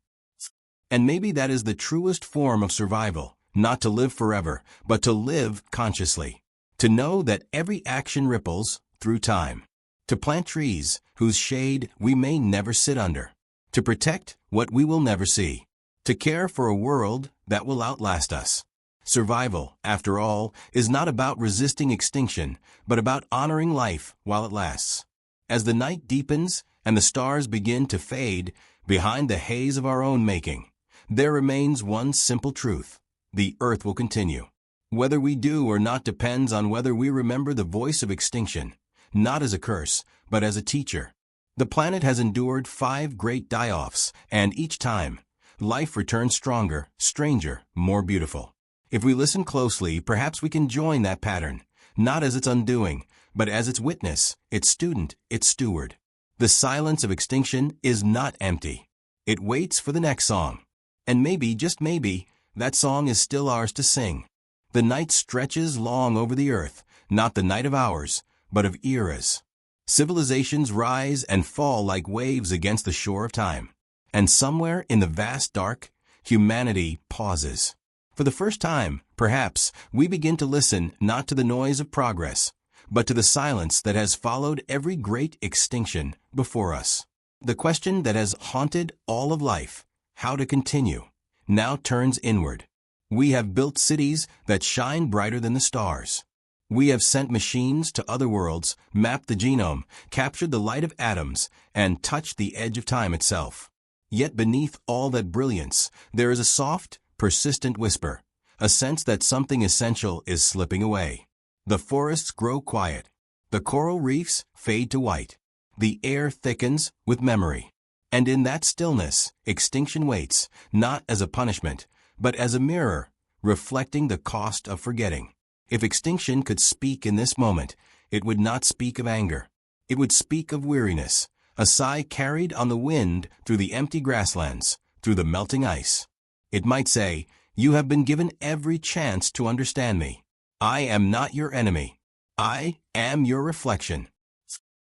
S2: And maybe that is the truest form of survival, not to live forever, but to live consciously. To know that every action ripples through time. To plant trees whose shade we may never sit under. To protect what we will never see. To care for a world that will outlast us. Survival, after all, is not about resisting extinction, but about honoring life while it lasts. As the night deepens and the stars begin to fade behind the haze of our own making, there remains one simple truth. The earth will continue. Whether we do or not depends on whether we remember the voice of extinction, not as a curse, but as a teacher. The planet has endured 5 great die-offs, and each time, life returns stronger, stranger, more beautiful. If we listen closely, perhaps we can join that pattern, not as its undoing, but as its witness, its student, its steward. The silence of extinction is not empty. It waits for the next song. And maybe, just maybe, that song is still ours to sing. The night stretches long over the earth, not the night of hours, but of eras. Civilizations rise and fall like waves against the shore of time. And somewhere in the vast dark, humanity pauses. For the first time, perhaps, we begin to listen not to the noise of progress, but to the silence that has followed every great extinction before us. The question that has haunted all of life, how to continue, now turns inward. We have built cities that shine brighter than the stars. We have sent machines to other worlds, mapped the genome, captured the light of atoms, and touched the edge of time itself. Yet beneath all that brilliance, there is a soft, persistent whisper, a sense that something essential is slipping away. The forests grow quiet. The coral reefs fade to white. The air thickens with memory. And in that stillness, extinction waits, not as a punishment, but as a mirror, reflecting the cost of forgetting. If extinction could speak in this moment, it would not speak of anger. It would speak of weariness, a sigh carried on the wind through the empty grasslands, through the melting ice. It might say, "You have been given every chance to understand me. I am not your enemy. I am your reflection."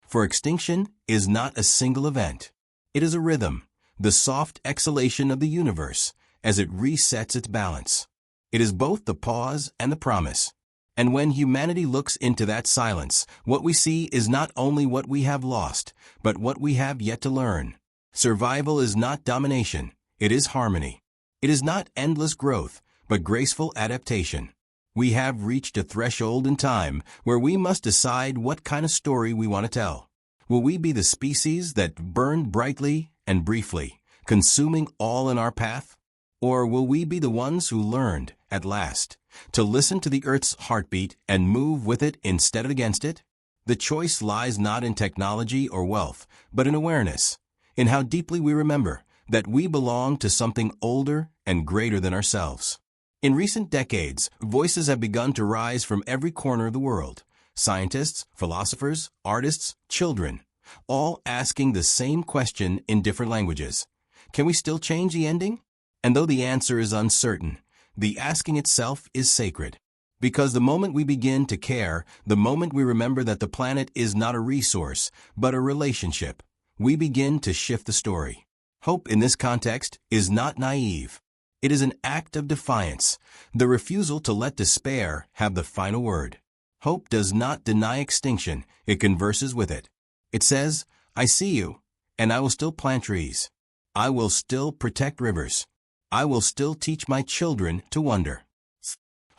S2: For extinction is not a single event. It is a rhythm, the soft exhalation of the universe as it resets its balance. It is both the pause and the promise. And when humanity looks into that silence, what we see is not only what we have lost, but what we have yet to learn. Survival is not domination, it is harmony. It is not endless growth, but graceful adaptation. We have reached a threshold in time where we must decide what kind of story we want to tell. Will we be the species that burned brightly and briefly, consuming all in our path? Or will we be the ones who learned, at last, to listen to the Earth's heartbeat and move with it instead of against it? The choice lies not in technology or wealth, but in awareness, in how deeply we remember that we belong to something older and greater than ourselves. In recent decades, voices have begun to rise from every corner of the world. Scientists, philosophers, artists, children, all asking the same question in different languages. Can we still change the ending? And though the answer is uncertain, the asking itself is sacred. Because the moment we begin to care, the moment we remember that the planet is not a resource, but a relationship, we begin to shift the story. Hope in this context is not naive. It is an act of defiance, the refusal to let despair have the final word. Hope does not deny extinction, it converses with it. It says, "I see you, and I will still plant trees. I will still protect rivers. I will still teach my children to wonder."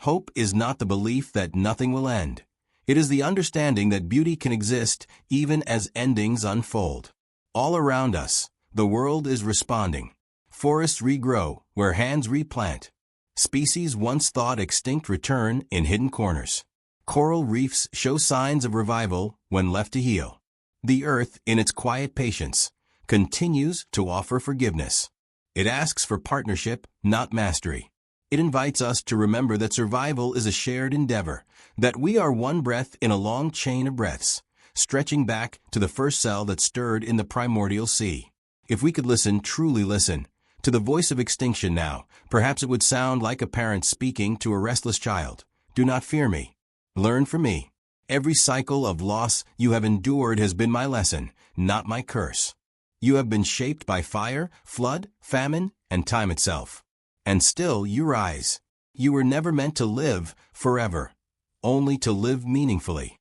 S2: Hope is not the belief that nothing will end. It is the understanding that beauty can exist even as endings unfold. All around us, the world is responding. Forests regrow where hands replant. Species once thought extinct return in hidden corners. Coral reefs show signs of revival when left to heal. The earth, in its quiet patience, continues to offer forgiveness. It asks for partnership, not mastery. It invites us to remember that survival is a shared endeavor, that we are one breath in a long chain of breaths, stretching back to the first cell that stirred in the primordial sea. If we could listen, truly listen, to the voice of extinction now, perhaps it would sound like a parent speaking to a restless child. "Do not fear me. Learn from me. Every cycle of loss you have endured has been my lesson, not my curse. You have been shaped by fire, flood, famine, and time itself. And still you rise. You were never meant to live forever, only to live meaningfully."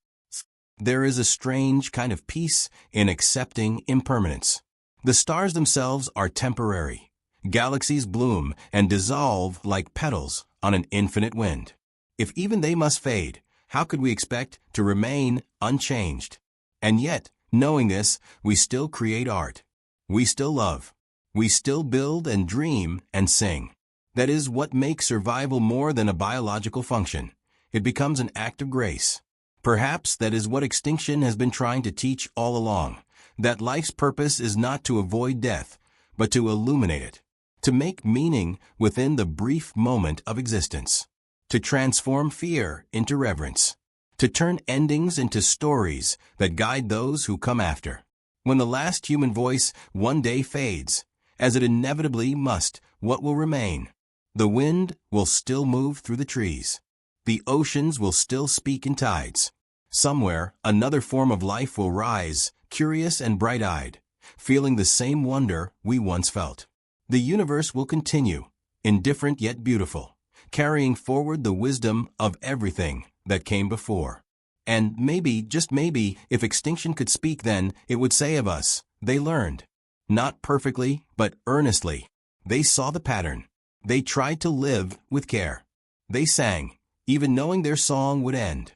S2: There is a strange kind of peace in accepting impermanence. The stars themselves are temporary. Galaxies bloom and dissolve like petals on an infinite wind. If even they must fade, how could we expect to remain unchanged? And yet, knowing this, we still create art. We still love. We still build and dream and sing. That is what makes survival more than a biological function. It becomes an act of grace. Perhaps that is what extinction has been trying to teach all along, that life's purpose is not to avoid death, but to illuminate it, to make meaning within the brief moment of existence, to transform fear into reverence, to turn endings into stories that guide those who come after. When the last human voice one day fades, as it inevitably must, what will remain? The wind will still move through the trees. The oceans will still speak in tides. Somewhere, another form of life will rise, curious and bright-eyed, feeling the same wonder we once felt. The universe will continue, indifferent yet beautiful, carrying forward the wisdom of everything that came before. And maybe, just maybe, if extinction could speak then, it would say of us, they learned. Not perfectly, but earnestly. They saw the pattern. They tried to live with care. They sang, even knowing their song would end.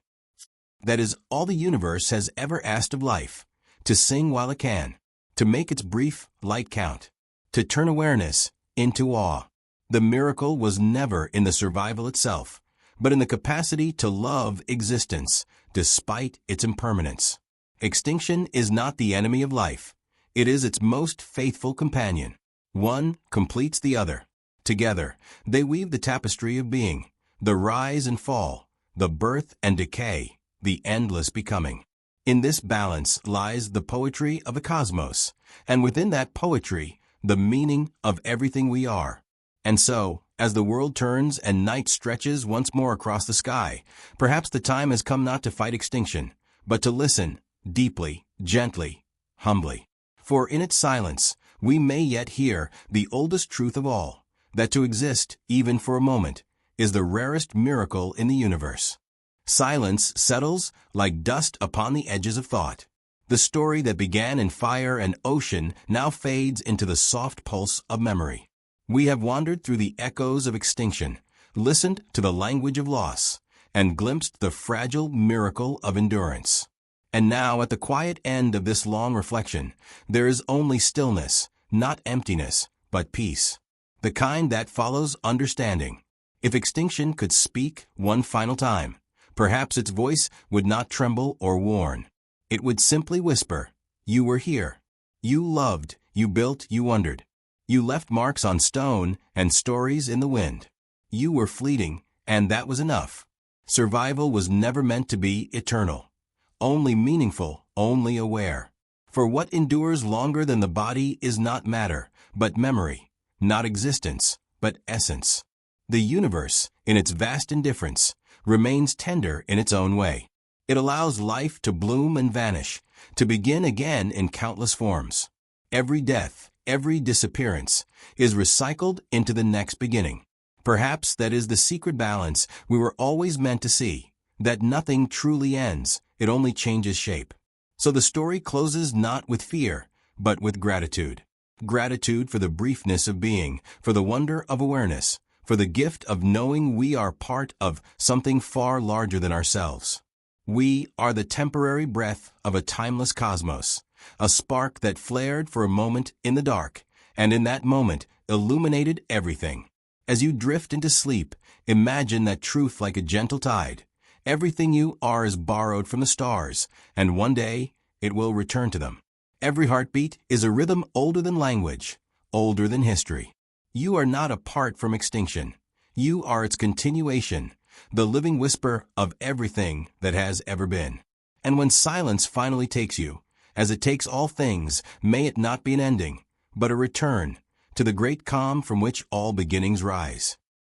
S2: That is all the universe has ever asked of life, to sing while it can, to make its brief light count, to turn awareness into awe. The miracle was never in the survival itself, but in the capacity to love existence, despite its impermanence. Extinction is not the enemy of life. It is its most faithful companion. One completes the other. Together, they weave the tapestry of being, the rise and fall, the birth and decay, the endless becoming. In this balance lies the poetry of the cosmos, and within that poetry, the meaning of everything we are. And so, as the world turns and night stretches once more across the sky, perhaps the time has come not to fight extinction, but to listen, deeply, gently, humbly. For in its silence, we may yet hear the oldest truth of all, that to exist, even for a moment, is the rarest miracle in the universe. Silence settles like dust upon the edges of thought. The story that began in fire and ocean now fades into the soft pulse of memory. We have wandered through the echoes of extinction, listened to the language of loss, and glimpsed the fragile miracle of endurance. And now, at the quiet end of this long reflection, there is only stillness, not emptiness, but peace. The kind that follows understanding. If extinction could speak one final time, perhaps its voice would not tremble or warn. It would simply whisper, "You were here. You loved, you built, you wondered. You left marks on stone and stories in the wind. You were fleeting, and that was enough." Survival was never meant to be eternal, only meaningful, only aware. For what endures longer than the body is not matter, but memory, not existence, but essence. The universe, in its vast indifference, remains tender in its own way. It allows life to bloom and vanish, to begin again in countless forms. Every death, every disappearance, is recycled into the next beginning. Perhaps that is the secret balance we were always meant to see, that nothing truly ends, it only changes shape. So the story closes not with fear, but with gratitude. Gratitude for the briefness of being, for the wonder of awareness, for the gift of knowing we are part of something far larger than ourselves. We are the temporary breath of a timeless cosmos, a spark that flared for a moment in the dark, and in that moment illuminated everything. As you drift into sleep, imagine that truth like a gentle tide. Everything you are is borrowed from the stars, and one day it will return to them. Every heartbeat is a rhythm older than language, older than history. You are not apart from extinction. You are its continuation, the living whisper of everything that has ever been. And when silence finally takes you, as it takes all things, may it not be an ending, but a return to the great calm from which all beginnings rise.